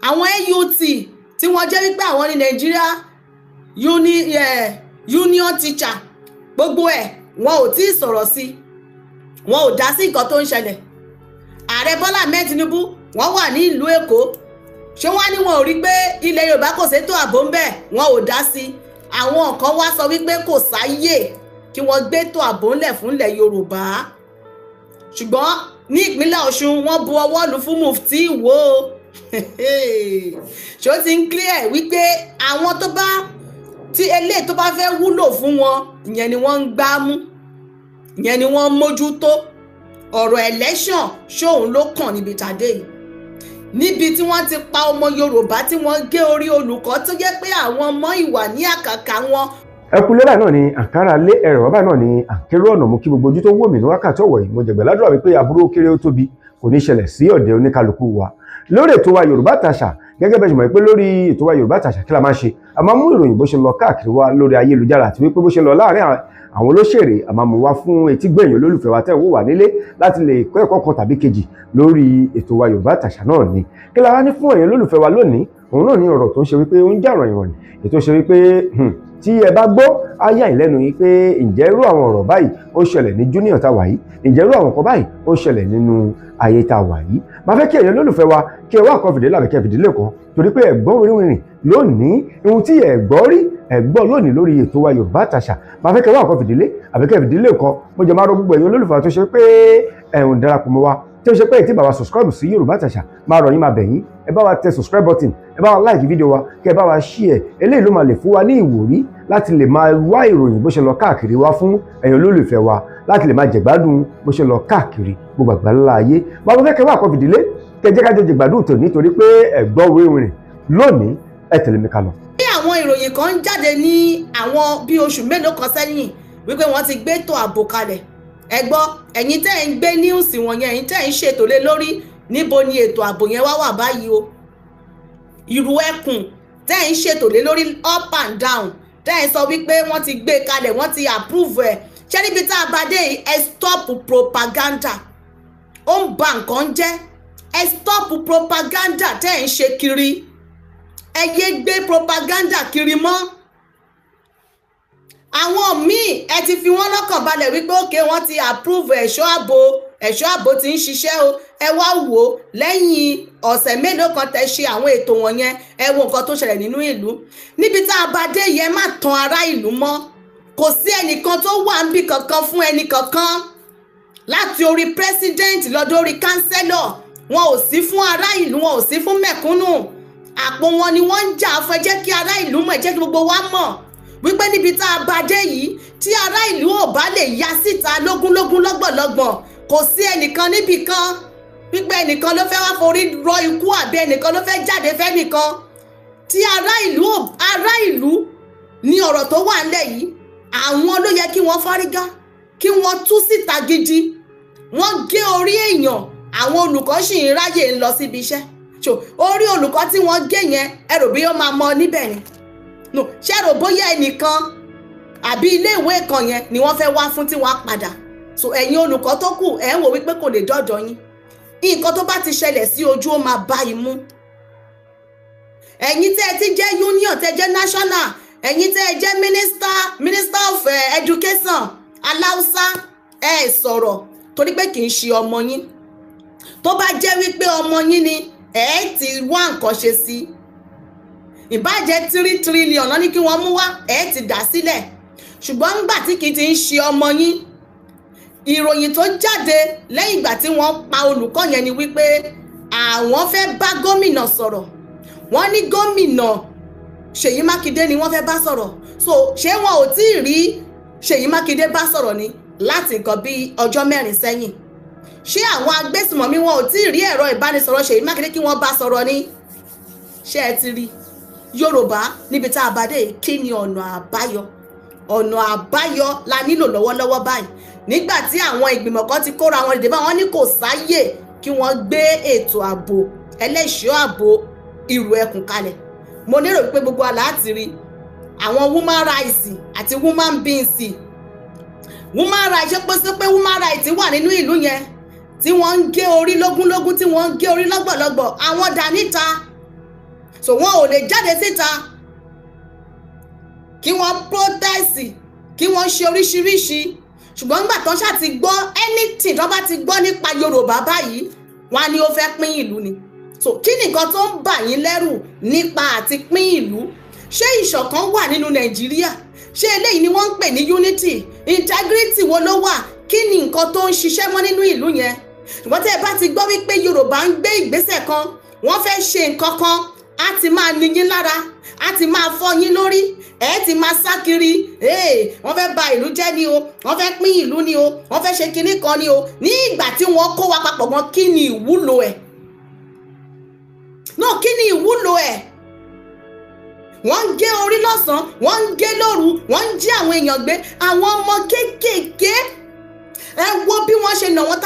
àwọn NUT tí wọ́n jẹ́ wípé àwọn ní Nigeria union teacher gbogbo ẹ̀ wọn ò tí ì sọ̀rọ̀ sí, wọn ò dá sí nǹkan tó ń ṣẹlẹ̀. Ààrẹ Bọ́lá Ahmed Tinubu wọ́n wà ní ìlú Èkó, ṣé wọ́n ní wọn ò rí pé ilẹ̀ Yorùbá kò sétò ààbò ń bẹ, wọn ò dá sí. Àwọn kan wá sọ wípé kò sáyè kí wọ́n gbétò ààbò ńlẹ̀ fúnlẹ̀ Yorùbá, ṣùgbọ́n ní ìpínlẹ̀ Ọ̀ṣun wọ́n bu ọwọ́ lù fún Mufti Ìwó. ṣó ti ń clear wípé àwọn tó bá tí eléyìí tó bá fẹ́ wúlò fún wọn ìyẹn ni wọ́n ń gbá mú, ìyẹn ni wọ́n ń mójútó. Ọ̀rọ̀ election ṣóun ló kàn níbi tàdé yìí, níbi tí wọ́n ti pa ọmọ Yorùbá tí wọ́n gé orí olùkọ́ tó jẹ́ pé àwọn ọmọ ìwà ní àkàkà wọn. ẹkú lẹ́la náà ni àǹkárá lé ẹ̀rọ bàbá náà ni àǹkérò ọ̀nà mú kí gbogbo ojú tó wò mí ní wákàtí ọ̀wọ̀ yìí mo jẹ̀gbẹ́ ládùúrà wípé aburú kéré ó tóbi kò ní ṣẹlẹ̀ sí ọ̀dẹ̀ oníkálukú wa. Lórí ètò wa Yorùbá Tàṣà gẹ́gẹ́ bẹ́ẹ̀ ṣe mọ̀ pé lórí ètò wa Yorùbá Tàṣà kí la máa ṣe, a máa mú ìròyìn bó ṣe lọ káàkiri wa lórí ayélujára àti wípé bó ṣe lọ láàárín àwọn olóṣèré, a máa mú wá fún etí gbẹ̀yìn olólùfẹ́ wa tẹ́ ń wò wá nílé láti lè kọ́ ẹ̀kọ́ kan tàbí kejì lórí ètò wa Yorùbá Tàṣà náà ni. Kí la wá ní fún ẹ̀yin olólùfẹ́ wa lónìí, òun náà ní ọ̀rọ̀ tó ń ṣe wípé ó ń jà ròyìn ètò ṣe wípé tí ẹ bá gbọ́ á yà yín lẹ́nu yìí pé ǹjẹ́ irú àwọn ọ̀rọ̀ báyìí ó ṣẹlẹ̀ ní junior tá wà yìí, ǹjẹ́ irú àwọn kan báyìí ó ṣẹlẹ̀ nínú ayé tá wà yìí. Máa fẹ́ kí ẹ̀yin olólùfẹ́ wa kí ẹ wá kan fìdílé àbíkẹ́ fìdílé kan torí pé ẹ̀gbọ́n wìrìwìrì lónìí ohun tí ẹ̀gbọ́n rí ẹ̀gbọ́n lónìí lórí ètò wa Yorùbá Tàṣà. Máa fẹ́ kí ẹ wá kan fìdílé àbíkẹ́ fìdílé kan mo jẹ́ máa rọ gbogbo ẹ̀yin olólùfẹ́ tó ṣe pé ẹ̀hún darapọ̀ mọ́ wa tí ó ṣe pé ẹ̀ tí bá wa subscribe sí Yorùbá Tàṣà máa rọ̀ yín máa bẹ̀ yín ẹ bá wa tẹ subscribe button, ẹ bá wa like fídíò wa, kẹ bá wa share, eléyìí ló máa lè fún wa ní ìwúrí láti lè máa wá ìròyìn bó ṣe lọ káàkiri wá fún ẹ̀yin olólùfẹ́ wa láti lè máa jẹ̀gbádùn bó ṣe lọ káàkiri gbogbo àgbáńlá ayé. Máa fẹ́ kẹ́ wá kọ́ fìdílé kẹ jẹ́ ká jọ jẹ̀gbádùn tò nítorí pé ẹ̀gbọ́n wéwìrìn lónìí ẹ tẹ̀lé mi ká lọ. Bí àwọn ìròyìn kan ń jáde ní àwọn bí oṣù mélòó kan sẹ́yìn wípé wọ́n ti gbé ètò ààbò kalẹ̀. Ẹ gbọ́, ẹ̀yin tẹ́ ń gbé níùsì wọ̀nyẹn, ẹ̀yin tẹ́ ń ṣètò lé lórí, níbo ni ètò ààbò yẹn wà báyìí o? Ìrù ẹkùn tẹ́ ń ṣètò lé lórí up and down, tẹ́ ń sọ wípé wọ́n ti gbé kalẹ̀, wọ́n ti approve ẹ̀. Ṣé níbi tá a bá dé yìí, ẹ stop propaganda, ó ń ba nǹkan jẹ́. Ẹ stop propaganda tẹ́ ń ṣe kiri, ẹ yé gbé propaganda kiri mọ́. Àwọn míì ẹ ti fi wọ́n lọ́kàn balẹ̀ wípé òkè wọ́n ti approve ẹ̀ṣọ́ ààbò ti ń ṣiṣẹ́ o. Ẹ wá wò ó lẹ́yìn ọ̀sẹ̀ mélòó kan tẹ́ ṣe àwọn ètò wọ̀nyẹn, ẹ wo nǹkan tó ṣẹlẹ̀ nínú ìlú. Níbi tá a bá dé yẹn má tan ará ìlú mọ́, kò sí ẹnìkan tó wà níbi kankan fún ẹnì kankan, láti orí president lọ́dọ̀ orí councillor, wọn ò sí fún ará ìlú, wọn ò sí fún mẹ̀kúnnù. Àpò wọn ni wọ́n ń jà fún. Ẹ jẹ́ kí ará ìlú mọ̀, ẹ jẹ́ kí gbogbo wa mọ̀ wípé níbi tá a bá dé yìí, tí ará ìlú ò bá lè ya síta lógúnlógún lọ́gbọ̀lọ́gbọ̀n, kò sí ẹnìkan níbì kan wípé ẹnìkan ló fẹ́ wá forí rọ ikú àbí ẹnìkan ló fẹ́ jáde fẹ́nìkan. Tí ará ìlú ní ọ̀rọ̀ tó wà nílẹ̀ yìí, àwọn ló yẹ kí wọ́n fárígá, kí wọ́n tú síta gidi. Wọ́n gé orí èèyàn, àwọn olùkọ́ sì ń ráyè ń lọ síbi iṣẹ́. Orí olùkọ́ tí wọ́n gé yẹn, ẹ rò bí ó máa mọ níbẹ̀ ni? No, ṣé rò bóyá ẹnìkan àbí ilé ìwé kan yẹn ni wọ́n fẹ́ wá fún tí wọ́n á padà? So ẹ̀yin olùkọ́ tó kù ẹ̀ ń wò wípé kò lè dọ́dọ̀ yín. Nǹkan tó bá ti ṣẹlẹ̀ sí ojú ó máa bá imú. Ẹ̀yin tẹ́ ẹ ti jẹ́ union, tẹ́ jẹ́ national, ẹ̀yin tẹ́ ẹ jẹ́ minister of education aláùsá, ẹ sọ̀rọ̀ torí pé kì í ṣe ọmọ yín. Tó bá jẹ́ wípé ọmọ yín ni ẹ ti wá nǹkan ṣe sí. Ìbàjẹ́ 3 trillion náà ní kí wọ́n mú wá, ẹ ti dá sílẹ̀. Ṣùgbọ́n ńgbà tí kì í ti ń ṣe ọmọ yín, ìròyìn tó jáde lẹ́yìn ìgbà tí wọ́n pa olùkọ́ yẹn ni wípé àwọn fẹ́ bá gómìnà sọ̀rọ̀. Wọ́n ní gómìnà Ṣèyí Mákindé ni wọ́n fẹ́ bá sọ̀rọ̀. So ṣé wọn ò tí ì rí Ṣèyí Mákindé bá sọ̀rọ̀ ni láti nǹkan bí ọjọ́ 4 sẹ́yìn? Ṣé àwọn agbésùmọ̀mí wọn ò tí ì rí ẹ̀rọ ìbánisọ̀rọ̀ Ṣèyí Mákindé kí wọ́n bá sọ̀rọ̀ ni? Ṣé ẹ ti rí? Yorùbá níbi tá a bá dé, kí ni ọ̀nà àbáyọ? Ọ̀nà àbáyọ la nílò lọ́wọ́lọ́wọ́ báyìí. Nígbà tí àwọn ìgbìmọ̀ kan ti kóra wọn dìde bá wọn ní kò sáyè kí wọ́n gbé ètò ààbò ẹlẹ́ṣọ́ ààbò ìrù ẹkùn kalẹ̀. Mo lérò pé gbogbo wa láti rí àwọn woman rights àti woman beings. Woman rights ṣe pé sí pé woman rights wà nínú ìlú yẹn tí wọ́n ń gé orí lógúnlógún, tí wọ́n ń gé orí lọ́gbọ̀lọ́gbọ̀. Àwọn dà níta so wọn ò lè jáde síta kí wọ́n protest kí wọ́n ṣe oríṣiríṣi ṣùgbọ́n nígbà tán ṣáà ti gbọ́ anything tó bá ti gbọ́ nípa Yorùbá báyìí wọ́n á ní ó fẹ́ pín ìlú ni. So kí nìkan tó ń bà yín lẹ́rù nípa àti pín ìlú? Ṣé ìṣọ̀kan wà nínú Nàìjíríà? Ṣé eléyìí ni wọ́n ń pè ní unity? Integrity wo ló wà? Kí ni nǹkan tó ń ṣiṣẹ́ mọ́ nínú ìlú yẹn? Ṣùgbọ́n tẹ́ ẹ bá ti gbọ́ wípé Yorùbá ń gbé ìgbésẹ̀ kan, wọ́n fẹ́ ṣe nǹkan kan, á ti máa ní yín lára, á ti máa fọ́ yín lórí, ẹ ti máa sá kiri, wọ́n fẹ́ ba ìlú jẹ́ ni o, wọ́n fẹ́ pín ìlú ni o, wọ́n fẹ́ ṣe kinní kan ni o. Ní ìgbà tí wọ́n kó wa papọ̀ mọ́, kí ni ìwúlò ẹ̀? No, kí ni ìwúlò ẹ̀? Wọ́n ń gé orí lọ́sàn-án, wọ́n ń gé lóru, wọ́n ń jí àwọn èèyàn gbé, àwọn ọmọ kéékèèké. Ẹ wo bí wọ́n ṣe nà wọ́n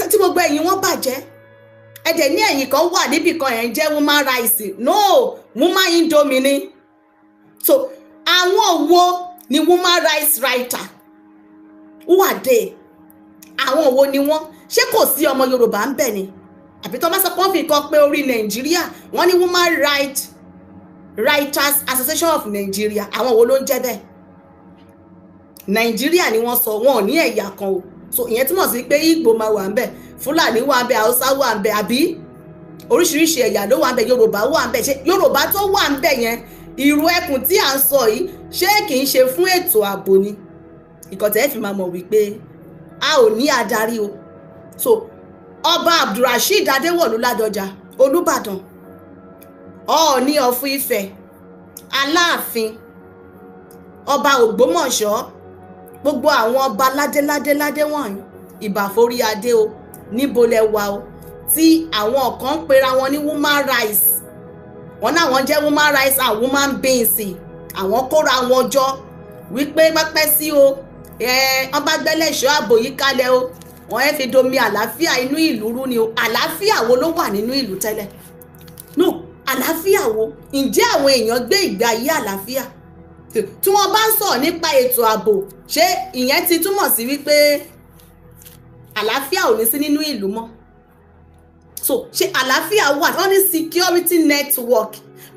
tí gbogbo ẹ̀yìn wọn bàjẹ́. Ẹ dẹ̀ ní ẹ̀yìn kan wà níbì kan ẹ̀ ń jẹ́ woman rice. No, woman indomie ni. So àwọn wo ni woman rice writer? Who are they? Àwọn wo ni wọ́n? Ṣé kò sí ọmọ Yorùbá ń bẹ̀ ni? Àbí tó bá sọ pọ́n fi kan pé orí Nàìjíríà wọ́n ní Woman Writers Association of Nigeria. Àwọn wo ló ń jẹ́ bẹ́ẹ̀? Nàìjíríà ni wọ́n sọ, wọn ò ní ẹ̀yà kan o. So ìyẹn túmọ̀ sí pé Ìgbò máa wà ń bẹ̀, Fúlàní wà ń bẹ̀, Haúsá wà ń bẹ̀, àbí oríṣiríṣi ẹ̀yà ló wà ń bẹ̀, Yorùbá wà ń bẹ̀. Ṣé Yorùbá tó wà ń bẹ̀ yẹn, ìrù ẹkùn tí à ń sọ yìí, ṣé kì í ṣe fún ètò ààbò ni? Ìkọ̀tẹ́ fi máa mọ̀ wípé a ò ní adarí o. So Ọba Abdulrasheed Adéwọ̀lú Ládọjà Olúbàdàn, Ọọ̀ni of Ifẹ̀, Aláàfin, Ọba Ògbómọ̀ṣọ́, gbogbo àwọn ọba ládéládéládé wọ̀nyí, ìbàforí adé o, níbo lẹ wà o? Tí àwọn kan ń pera wọn ní woman rights, wọn náà wọn jẹ́ woman rights and woman beings, àwọn kóra wọn jọ wípé pẹ́pẹ́ sí o, wọ́n bá gbẹ́lẹ̀ ṣọ́ ààbò yìí kalẹ̀ o, wọ́n ẹ fi domi àlàáfíà inú ìlú rú ni o. Àlàáfíà wo ló wà nínú ìlú tẹ́lẹ̀? No, àlàáfíà wo? Ǹjẹ́ àwọn èèyàn gbé ìgbé ayé àlàáfíà? Tí wọ́n bá ń sọ̀rọ̀ nípa ètò ààbò, ṣé ìyẹn ti túmọ̀ sí wípé àlàáfíà ò ní sí nínú ìlú mọ́? So ṣé àlàáfíà wà? Wọ́n ní security network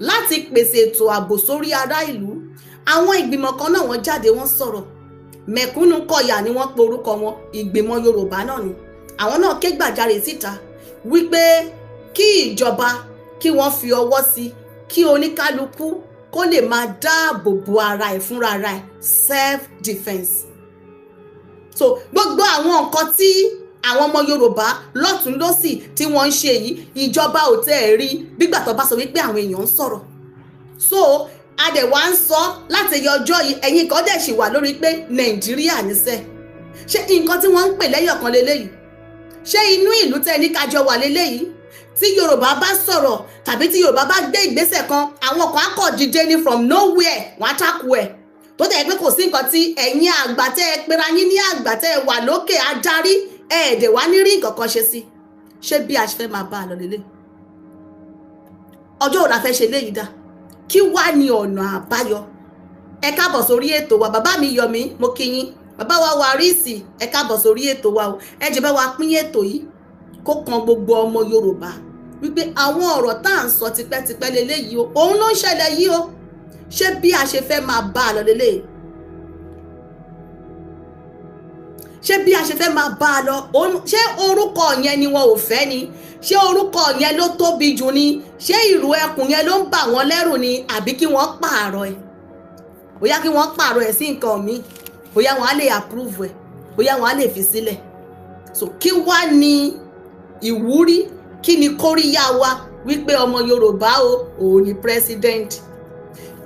láti pèsè ètò ààbò sórí ará ìlú. Àwọn ìgbìmọ̀ kan náà wọ́n jáde, wọ́n sọ̀rọ̀. Mẹ̀kúnnù kọ̀yà ni wọ́n pe orúkọ wọn, ìgbìmọ̀ Yorùbá náà ni. Àwọn náà ké gbàjarè síta wípé kí ìjọba kí wọ́n fi ọwọ́ sí, kí oníkálukú kó lè máa dáàbò bo ara ẹ̀ fúnra ara ẹ̀, self defence. So gbogbo àwọn nǹkan tí àwọn ọmọ Yorùbá lọ́tún lọ́sì tí wọ́n ń ṣe yìí, ìjọba ò tẹ́ ẹ̀ rí bígbà tó bá sọ wípé àwọn èèyàn ń sọ̀rọ̀. So adẹ̀wà ń sọ láti yọ ọjọ́ yìí, ẹ̀yin kan dẹ̀ ṣì wà lórí pé Nàìjíríà níṣẹ́. Ṣé nǹkan tí wọ́n ń pè lẹ́yọ̀kan leléyìí? Ṣé inú ìlú tẹ́ ní kájọ wà leléyìí? Tí Yorùbá bá sọ̀rọ̀ tàbí tí Yorùbá bá gbé ìgbésẹ̀ kan, àwọn kan á kọ̀ dìde ní from nowhere, wọ́n á tákù ẹ̀. Tó tẹ̀ pé kò sí nǹkan tí ẹ̀yin àgbà tẹ́ ẹ pera yín ní àgbà tẹ́ ẹ wà lókè adarí ẹ̀ẹ́dẹ̀ wá ní rí nǹkan kan ṣe sí. Ṣé bí a ṣe fẹ́ máa bá a lọ lélẹ̀? Ọjọ́ òun la fẹ́ ṣe léyìí dá. Kí wá ní ọ̀nà àbáyọ? Ẹ káàbọ̀ sórí ètò wa, bàbá mi Yọ̀mí, mo kí yín. Bàbá wa Wàrísì, ẹ káàbọ̀ sórí ètò wa o. Ẹ jẹ́ bá wa pín ètò yìí kó kan gbogbo ọmọ Yorùbá wípé àwọn ọ̀rọ̀ tá à ń sọ tipẹ́tipẹ́ leléyìí o, òun ló ń ṣẹlẹ̀ yìí o. Ṣé bí a ṣe fẹ́ máa bá a lọ lélẹ̀? Ṣé bí a ṣe fẹ́ máa bá a lọ? Ṣé orúkọ yẹn ni wọn ò fẹ́ ni? Ṣé orúkọ yẹn ló tóbi jù ni? Ṣé ìrù ẹkùn yẹn ló ń bà wọ́n lẹ́rù ni? Àbí kí wọ́n pààrọ̀ ẹ̀? Bóyá kí wọ́n pààrọ̀ ẹ̀ sí nǹkan míì, bóyá wọ́n á lè approve ẹ̀, bóyá wọ́n á lè fi sílẹ̀. So kí wá ní ìwúrí, kí ni kóríyá wa wípé ọmọ Yorùbá o òun ni president?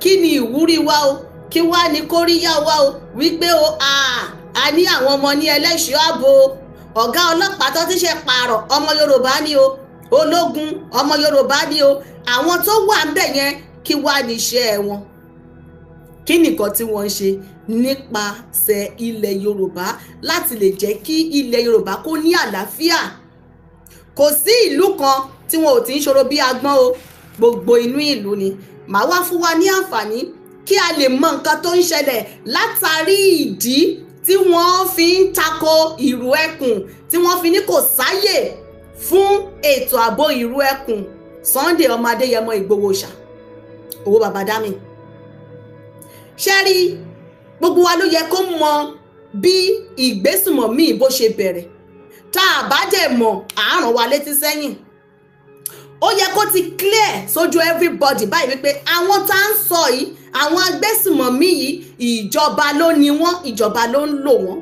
Kí ni ìwúrí wa o? Kí wá ní kóríyá wa o wípé o a ní àwọn ọmọ ní ẹlẹ́ṣọ́ ààbò, ọ̀gá ọlọ́pàá tó ti ṣe pààrọ̀ ọmọ Yorùbá ni o, ológun ọmọ Yorùbá ni o. Àwọn tó wà ń bẹ̀ yẹn, kí wá ní iṣẹ́ wọn? Kí nìkan tí wọ́n ń ṣe nípasẹ̀ ilẹ̀ Yorùbá láti lè jẹ́ kí ilẹ̀ Yorùbá kó ní àlàáfíà? Kò sí ìlú kan tí wọn ò ti ń ṣòro bí agbọ́n o, gbogbo inú ìlú ni. Màá wá fún wa ní àǹfààní kí a lè mọ nǹkan tó ń ṣẹlẹ̀ látàrí ìdí tí wọ́n fi ń tako ìrù ẹkùn, tí wọ́n fi ní kò sáyè fún ètò ààbò ìrù ẹkùn Sunday ọmọ Adéyẹmọ Ìgbòho ṣá owó bàbá dá mi ṣe rí gbogbo wa ló yẹ kó mọ bí ìgbésùmọ̀mí bó ṣe bẹ̀rẹ̀ tá a bá dẹ̀ mọ̀ àárọ̀ wa létí sẹ́yìn ó yẹ kó ti clear sójú everybody báyìí wípé àwọn tá ń sọ yìí àwọn agbésùmọ̀mí yìí ìjọba ló ní wọ́n ìjọba ló ń lò wọ́n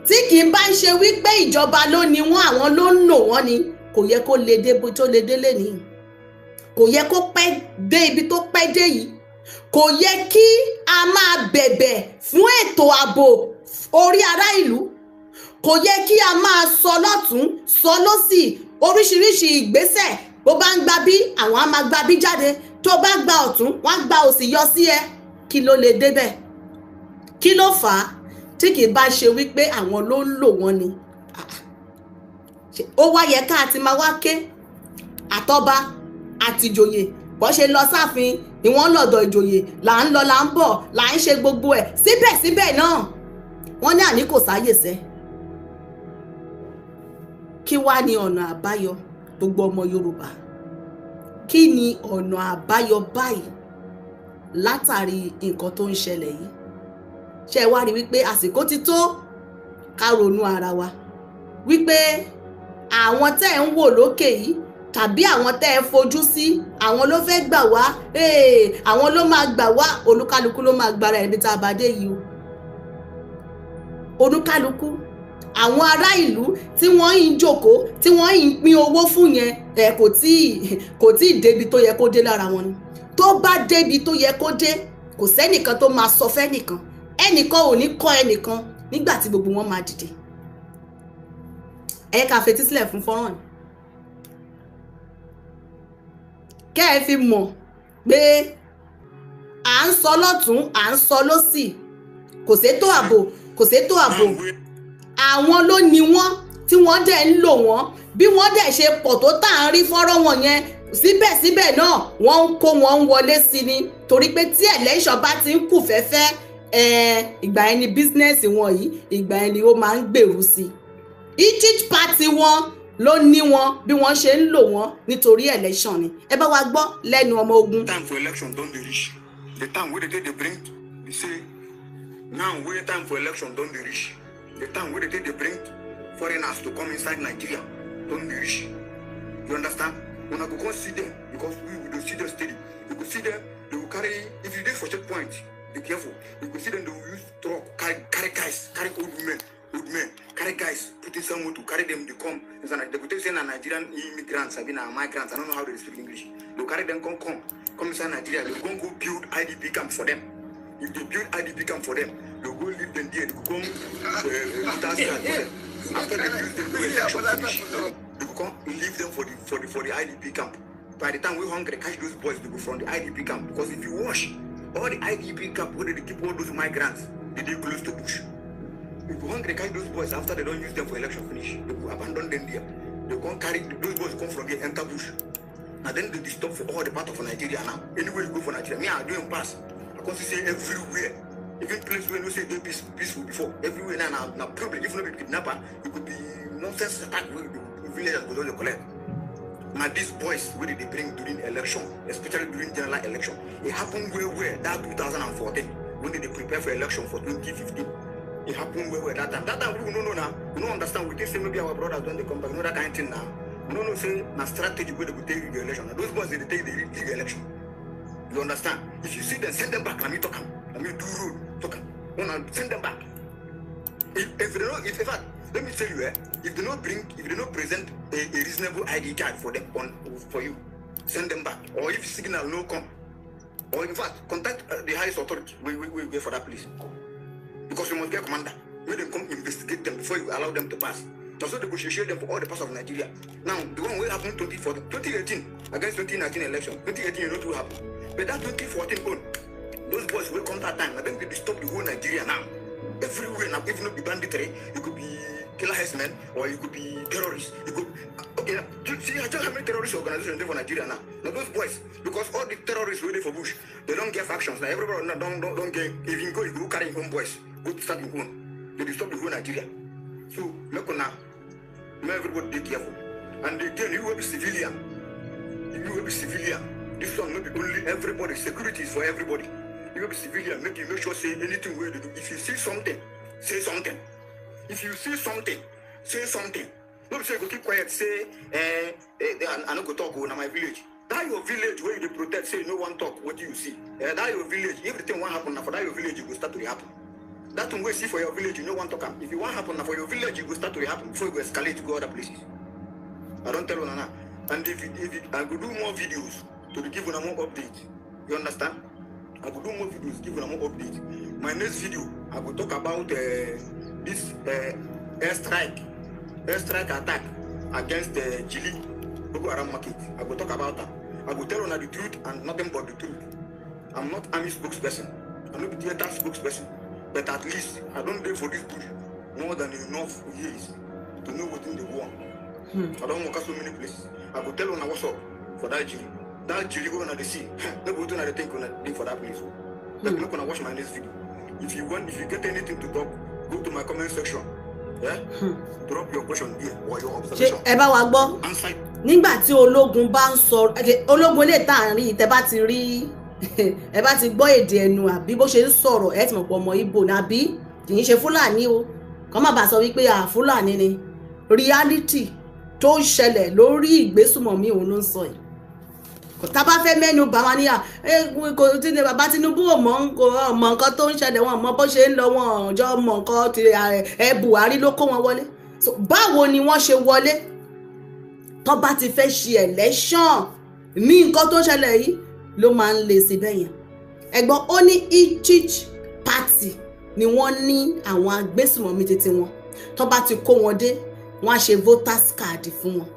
tí kì í bá ń ṣe wípé ìjọba ló ní wọ́n àwọn ló ń lò wọ́n ni kò yẹ kó lè dé bó tó lè délé nìyí kò yẹ kó pẹ́ dé ibi tó pẹ́ dé yìí kò yẹ kí a máa bẹ̀bẹ̀ fún ètò ààbò orí ará ìlú kò yẹ kí a máa sọ lọ́tún sọ lọ́sì oríṣiríṣi ìgbésẹ̀ bó bá ń gba bí àwọn á máa gba bí jáde tó bá gba ọ̀tún wọ́n á gba òsì yọ sí ẹ kí ló lè débẹ̀ kí ló fà á tí kì í bá ṣe wípé àwọn ló ń lò wọ́n ni ó wá yẹ ká ti máa wá ké àtọba àtìjòyè bó ṣe lọ sáàfin ni wọ́n lọ́dọ̀ ìjòyè là ń lọ là ń bọ̀ là ń ṣe gbogbo ẹ̀ síbẹ̀síbẹ̀ náà wọ́n ní àní kò sáyè sẹ́ kí wá ní ọ̀nà àbáyọ gbogbo ọmọ Yorùbá kí ni ọ̀nà àbáyọ báyìí látàrí nǹkan tó ń ṣẹlẹ̀ yìí ṣe wá rí wípé àsìkò ti tó ká ronú ara wa wípé àwọn tẹ́ ń wò lókè yìí tàbí àwọn tẹ́ ẹ fojú sí àwọn ló fẹ́ gbà wá àwọn ló máa gbà wá olúkálukú ló máa gbára ẹ̀mí tá a bá dé yìí o olúkálukú àwọn ará ìlú tí wọ́n ń jókòó tí wọ́n ń pín owó fún yẹn kò tí ì débi tó yẹ kó dé lára wọn ni tó bá débi tó yẹ kó dé kò sẹ́nìkan tó máa sọ fẹ́nìkan ẹnìkan ò ní kọ́ ẹnìkan nígbà tí gbogbo wọn máa dìde ẹ ká fetí sílẹ̀ fún fọ́nrán ni kẹ́ ẹ fi mọ̀ pé à ń sọ lọ́tún à ń sọ lọ́sì kò sétò ààbò àwọn ló ní wọ́n tí wọ́n dẹ̀ ń lò wọ́n bí wọ́n dẹ̀ ṣe pọ̀ tó tà ń rí fọ́rọ̀ wọn yẹn síbẹ̀síbẹ̀ náà wọ́n ń kó wọn ń wọlé sí ni torí pé tí election bá ti ń kù fẹ́fẹ́ ìgbà ẹni bísínẹ́sì wọn yìí ìgbà ẹni ó máa ń gbèrú sí each party wọn ló ní wọn bí wọ́n ṣe ń lò wọ́n nítorí election ni ẹ bá wa gbọ́ lẹ́nu ọmọ ogun. time for election don dey reach the time wey dey bring be say now wey time for election don dey reach the time wey dey bring foreigners to come inside Nigeria don dey reach you understand una go come see them because we dey see them steady you go see them they go carry if you dey for checkpoint be careful you go see them they go use truck carry guys carry old men carry guys put inside motor carry them dey come they go tell say na Nigerian immigrants abi na migrants I don't know how they speak English they go carry them come inside Nigeria they go build IDP camp for them if they build IDP camp for them they go leave them there they go come after they use them to election finish they go come leave them for the IDP camp by the time we hungry catch those boys they go from the IDP camp because if you watch all the IDP camp where they keep all those migrants they dey close to bush. If you hungry carry those boys after they don't use them for election finish, they will abandon them there. They can't carry those boys come from there, enter bush. And then they stop for all the part of Nigeria now. Anywhere you go for Nigeria, me I doing pass. I can see everywhere. Even place where you say they peaceful before. Everywhere now problem. If not be kidnapper, it could be nonsense attack where the villagers go to collect. Now these boys where they bring during election, especially during general election, it happened where that 2014 when they prepare for election for 2015. It happened where that time. That time we don't know now. We don't understand. We think say maybe our brothers when they come back, know that kind of thing now. We don't know say na strategy where they will take the election. Now those boys they take the election. You understand? If you see them, send them back. Let me talk them. Let me do rule. Talk them. Send them back. If they don't, in fact, let me tell you, if they don't present a reasonable ID card for them for you, send them back. Or if signal no come, or in fact, contact the highest authority. We wait for that place. Because you must get commander. When they come investigate them before you allow them to pass. Also they go share them for all the parts of Nigeria. Now, the one will happen 2018 against 2019 election. 2018 you know what happen. But that 2014 one, those boys will come that time. I think they stop the whole Nigeria now. Everywhere now, even if it be banditry, it could be killer herdsmen or it could be terrorists. It could okay. See, I just how many terrorist organizations there for Nigeria now. Now those boys, because all the terrorists waiting for Bush, they don't get factions. Now everybody don't get. If you go carry your own boys, go to start your own. They stop the whole Nigeria. So look now, everybody be careful. And again, you will be civilian. You will be civilian. This one will be only everybody. Security is for everybody. You will be civilian. Make sure say anything where you do. If you see something, say something. If you see something, say something. Don't say go keep quiet. Say, I no go talk on my village. That your village where you dey protect. Say no one talk. What do you see? That your village. Everything what happen now for that your village, you go start to happen. That one we see for your village, you no want to come. If you want happen now for your village, you go start to happen before you go escalate to go other places. I don't tell you now. And if I go do more videos to give you more updates. You understand? I will do more videos, give you more updates. My next video, I will talk about this airstrike attack against Jili Boko Haram market. I will talk about that. I will tell you the truth and nothing but the truth. I'm not army spokesperson. I'm not theater spokesperson. But at least I don't pay for this bush more than enough years to know what in the war. I don't work at so many places. I will tell you what's up for that Jili. That Jili go on the sea. They go to another thing for that place. But I'm not gonna watch my next video. If you get anything to talk, go to my comment section. Yeah? Drop your question here or your observation. Ẹ bá wa gbọ́. Answer. Nígbà tí ológun bá ń sọ ológun lè tà ń rí tẹ́ bá ti rí ẹ bá ti gbọ́ èdè ẹnu àbí bó ṣe ń sọ̀rọ̀ ẹ ti mọ̀ pé ọmọ Ìgbò nàbí kì í ṣe Fúlàní o kàn má bàa sọ wípé Fúlàní ni reality tó ń ṣẹlẹ̀ lórí ìgbésùmọ̀mí òun ló ń sọ yìí. Tá bá fẹ́ mẹ́nu bà wá níyà kò tí ní bàbá Tinubu ò mọ̀ nǹkan tó ń ṣẹlẹ̀ wọn mọ̀ bó ṣe ń lọ wọn jọ mọ̀ nǹkan tí Buhari ló kó wọn wọlé. So báwo ni wọ́n ṣe wọlé tó bá ti fẹ́ ṣe election ní nǹkan tó ń ṣẹlẹ̀ yìí ló máa ń le sí bẹ́yẹn. Ẹ̀gbọ́n ó ní each party ni wọ́n ní àwọn agbésùmọ̀mí títí wọn tó bá ti kó wọn dé wọ́n á ṣe voters card fún wọn.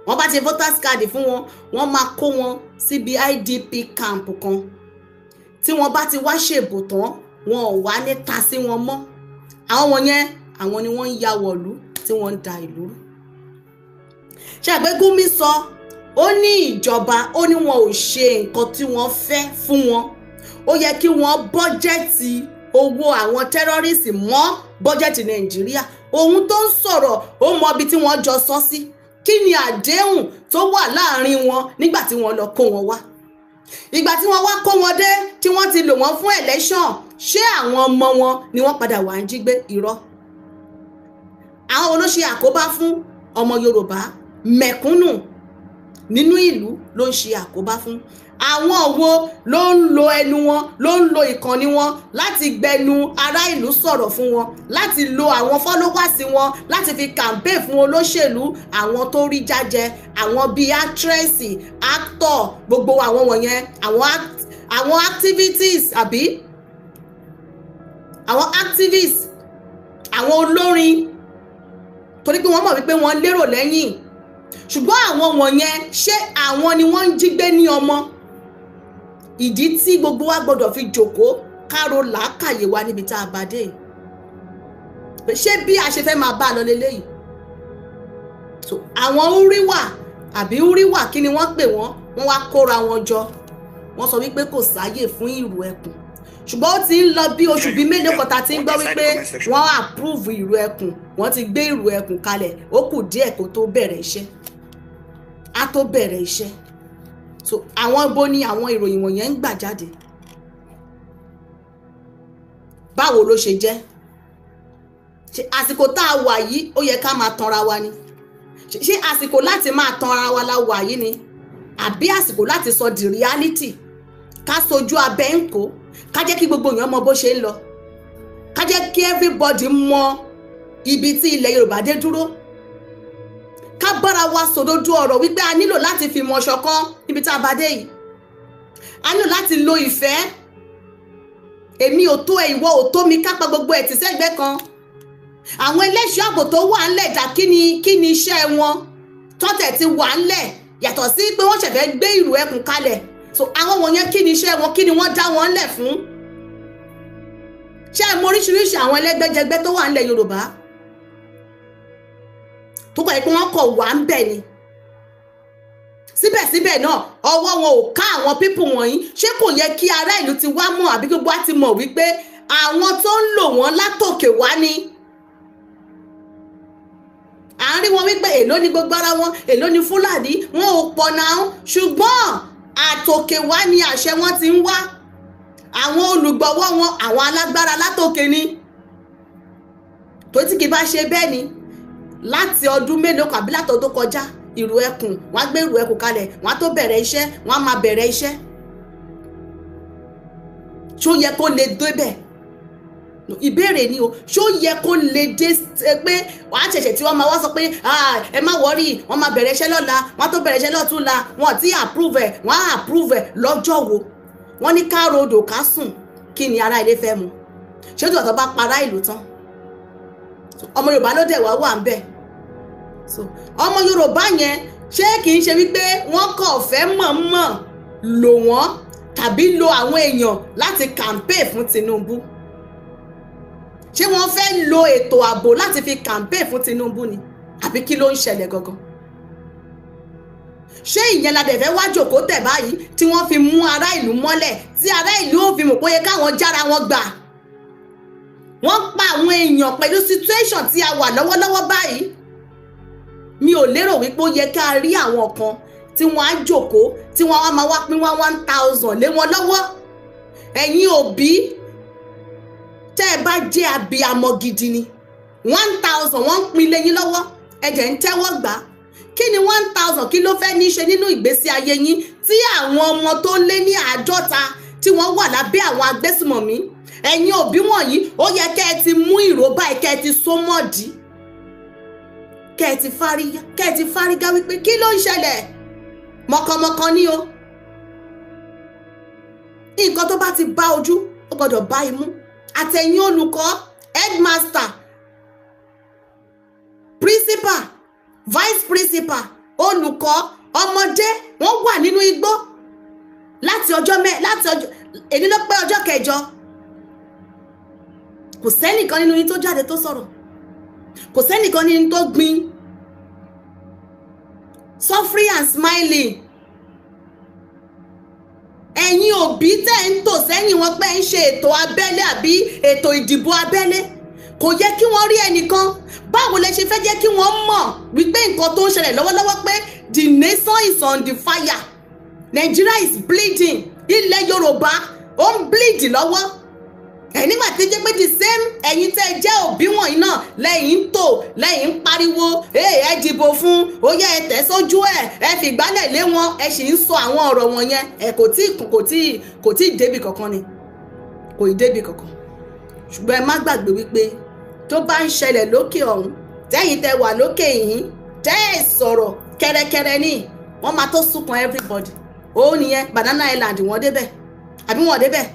Wọ́n bá ti voters card fún wọn wọ́n máa kó wọn síbi IDP camp kan tí wọ́n bá ti wá ṣèbò tán wọn ò wá ní ta sí wọn mọ́. Àwọn wọ̀nyẹn àwọn ni wọ́n ń ya wọ̀lú tí wọ́n ń da ìlú rú. Ṣé àgbẹ̀ Gumi sọ ó ní ìjọba ó ní wọn ò ṣe nǹkan tí wọ́n fẹ́ fún wọn. Ó yẹ kí wọ́n bọ́jẹ́tì owó àwọn tẹ́rọ́rìsì mọ́ bọ́jẹ́tì Nàìjíríà. Ohun tó ń sọ̀rọ̀ ó mọ ibi tí wọ́n jọ sọ sí. Kí ni àdéhùn tó wà láàrin wọn nígbà tí wọ́n lọ kó wọn wá? Ìgbà tí wọ́n wá kó wọn dé tí wọ́n ti lò wọ́n fún election ṣé àwọn ọmọ wọn ni wọ́n padà wá ń jí gbé? Irọ́. Àwọn olóṣè àkóbá fún ọmọ Yorùbá mẹ̀kúnnù nínú ìlú ló ń ṣe àkóbá fún. Àwọn wo ló ń lo ẹnu wọn ló ń lo ìkànnì wọn láti gbẹnu ará ìlú sọ̀rọ̀ fún wọn láti lo àwọn followers wọn láti fi campaign fún olóṣèlú àwọn tó rí jájẹ àwọn bíi actress actor gbogbo àwọn wọ̀nyẹn àwọn activities àbí àwọn activists àwọn olórin torí pé wọ́n mọ̀ wípé wọ́n lérò lẹ́yìn ṣùgbọ́n àwọn wọ̀nyẹn ṣé àwọn ni wọ́n ń jí gbé ní ọmọ? Ìdí tí gbogbo wa gbọdọ̀ fi jókòó káro làákàyè wa níbi tá a bá dé ṣé bí a ṣe fẹ́ máa bá a lọ leléyìí. So àwọn Uriwa àbí Uriwa kí ni wọ́n pè wọ́n wá kóra wọn jọ wọ́n sọ wípé kò sáyè fún ìrù ẹkùn ṣùgbọ́n ó ti ń lọ bí oṣù bíi mélòó kan tá ti ń gbọ́ wípé wọ́n approve ìrù ẹkùn wọ́n ti gbé ìrù ẹkùn kalẹ̀ ó kù díẹ̀ kó tó bẹ̀rẹ̀ iṣẹ́ á tó bẹ̀rẹ̀ iṣẹ́. So àwọn ibo ni àwọn ìròyìn wọ̀nyẹn ń gbà jáde? Báwo ló ṣe jẹ́? Ṣé àsìkò tá a wà yìí ó yẹ ká máa tanra wa ni? Ṣé àsìkò láti máa tanra wa la wà yìí ni? Àbí àsìkò láti sọ the reality? Ká sojú abẹ́ ń kó, ká jẹ́ kí gbogbo èèyàn mọ bó ṣe ń lọ. Ká jẹ́ kí everybody mọ ibi tí ilẹ̀ Yorùbá dé dúró. Ká bára wa sòdodo ọ̀rọ̀ wípé a nílò láti fi mọ̀ ṣọ̀kan níbi tá a bá dé yìí. A nílò láti lo ìfẹ́. Èmi ò tó ẹ ìwọ ò tó mi ká pa gbogbo ẹ̀ tì sẹ́gbẹ́ kan. Àwọn ẹlẹ́ṣọ́ ààbò tó wà ńlẹ̀ dà kí ni iṣẹ́ wọn tọ́tẹ̀ ti wà ńlẹ̀ yàtọ̀ sí pé wọ́n ṣẹ̀fẹ̀ gbé ìrù ẹkùn kalẹ̀. So àwọn wọ̀nyẹn kí ni iṣẹ́ wọn kí ni wọ́n dá wọn ńlẹ̀ fún? Ṣé ẹ mọ oríṣiríṣi àwọn ẹlẹ́gbẹ́jẹgbẹ́ tó wà ńlẹ̀ Yorùbá? Tó kọ̀ pé wọ́n kọ̀ wá ń bẹ̀ ni. Síbẹ̀síbẹ̀ náà ọwọ́ wọn ò ká àwọn pípù wọ̀nyí ṣé kò yẹ kí ará ìlú ti wá mọ̀ àbí gbogbo á ti mọ̀ wípé àwọn tó ń lò wọ́n látòkè wá ni. À rí wọn wípé èló ni gbogbo ara wọn, èló ni Fúlàní, wọn ò pọ̀ náà, ṣùgbọ́n àtòkè wá ni àṣẹ wọn ti ń wá. Àwọn olùgbọ̀wọ́ wọn àwọn alágbára látòkè ni. Tó tí kì bá ṣe bẹ́ẹ̀ ni láti ọdún mélòó kan àbí látọdún kọjá, ìrù ẹkùn, wọ́n á gbé ìrù ẹkùn kalẹ̀, wọ́n á tó bẹ̀rẹ̀ iṣẹ́, wọ́n á máa bẹ̀rẹ̀ iṣẹ́. Ṣó yẹ kó lè débẹ̀? Ìbéèrè ni o, ṣó yẹ kó lè dé pé wàá ṣẹ̀ṣẹ̀ tí wọ́n máa wá sọ pé ẹ má wọ́rí, wọ́n máa bẹ̀rẹ̀ iṣẹ́ lọ́la, wọ́n á tó bẹ̀rẹ̀ iṣẹ́ lọ́túnla, wọ́n ti approve ẹ̀, wọ́n á approve ẹ̀ lọ́jọ́ wo? Wọ́n ní ká rodò ká sùn, kí ni ará ilé fẹ́ mu? Ṣé tó àtọ́ bá para ìlú tán? Ọmọ Yorùbá ló dẹ̀ wá wà ń bẹ̀. Ọmọ Yorùbá yẹn ṣé kì í ṣe wípé wọ́n kàn fẹ́ mọ̀ọ́mọ̀ lò wọ́n tàbí lo àwọn èèyàn láti campaign fún Tinubu? Ṣé wọ́n fẹ́ lo ètò ààbò láti fi campaign fún Tinubu ni? Àbí kí ló ń ṣẹlẹ̀ gangan? Ṣé ìyẹn la dẹ̀ fẹ́ wá jókòó tẹ̀ báyìí tí wọ́n fi mú ará ìlú mọ́lẹ̀, tí ará ìlú ò fi mọ̀ pé yẹ káwọn jára wọn gbà? Wọ́n pa àwọn èèyàn pẹ̀lú situation tí a wà lọ́wọ́lọ́wọ́ báyìí. Mi ò lérò wípé ó yẹ ká rí àwọn kan tí wọ́n á jókòó tí wọ́n á máa wá pín 1,000 lé wọn lọ́wọ́. Ẹ̀yin òbí tẹ́ ẹ bá jẹ́ abiyamọ gidi ni, 1,000 wọ́n ń pín lé yín lọ́wọ́, ẹ̀jẹ̀ ń tẹ́wọ́ gbà. Kí ni 1,000 kí ló fẹ́ ní í ṣe nínú ìgbésí ayé yín tí àwọn ọmọ tó lé ní 50 tí wọ́n wà lábẹ́ àwọn agbésùmọ̀mí? Ẹ̀yin òbí wọ̀nyí ó yẹ kẹ́ ẹ ti mú ìró báyìí, kẹ́ ẹ ti so mọ́ọ̀dí, kẹ́ ẹ ti fárígá wípé kí ló ń ṣẹlẹ̀? Mọ̀kànmọ̀kàn ni o. Nǹkan tó bá ti bá ojú ó gbọ́dọ̀ bá imú. Àtẹ̀yin olùkọ́, headmaster, principal, vice principal, olùkọ́, ọmọdé, wọ́n wà nínú igbó láti ọjọ́ èyí ló pé ọjọ́ 9. Kò sẹ́nìkan nínú yín tó jáde tó sọ̀rọ̀, kò sẹ́nìkan nínú yín tó gbin suffering and smiling. Ẹ̀yin òbí tẹ́ ń tò sẹ́yìn wọn pé ń ṣe ètò abẹ́lé àbí ètò ìdìbò abẹ́lé, kò yẹ kí wọ́n rí ẹnìkan. Báwo lẹ ṣe fẹ́ jẹ́ kí wọ́n mọ̀ wípé nǹkan tó ń ṣẹlẹ̀ lọ́wọ́lọ́wọ́ pé the nation is on the fire, Nigeria is bleeding, ilẹ̀ Yorùbá ó ń bleed lọ́wọ́. Nígbà tí jẹ́ pé the same ẹ̀yin tẹ́ jẹ́ òbí wọ̀nyí náà lẹ́yìn ń tò, lẹ́yìn ń pariwo ẹ dìbò fún, ó yẹ ẹ tẹ̀ sójú ẹ fi ìgbálẹ̀ lé wọn, ẹ sì ń sọ àwọn ọ̀rọ̀ wọn yẹn, ẹ kò tí débì kankan ni, kò ì débì kankan. Ṣùgbọ́n ẹ má gbàgbé wípé tó bá ń ṣẹlẹ̀ lókè ọ̀hún, tẹ́yìn tẹ́ wà lókè yìí tẹ́ ẹ sọ̀rọ̀ kẹ́rẹ́kẹ́rẹ́ ní wọ́n máa tó súnkan everybody. Ó nìyẹn Banana Island wọ́n débẹ̀ àbí wọ́n débẹ̀?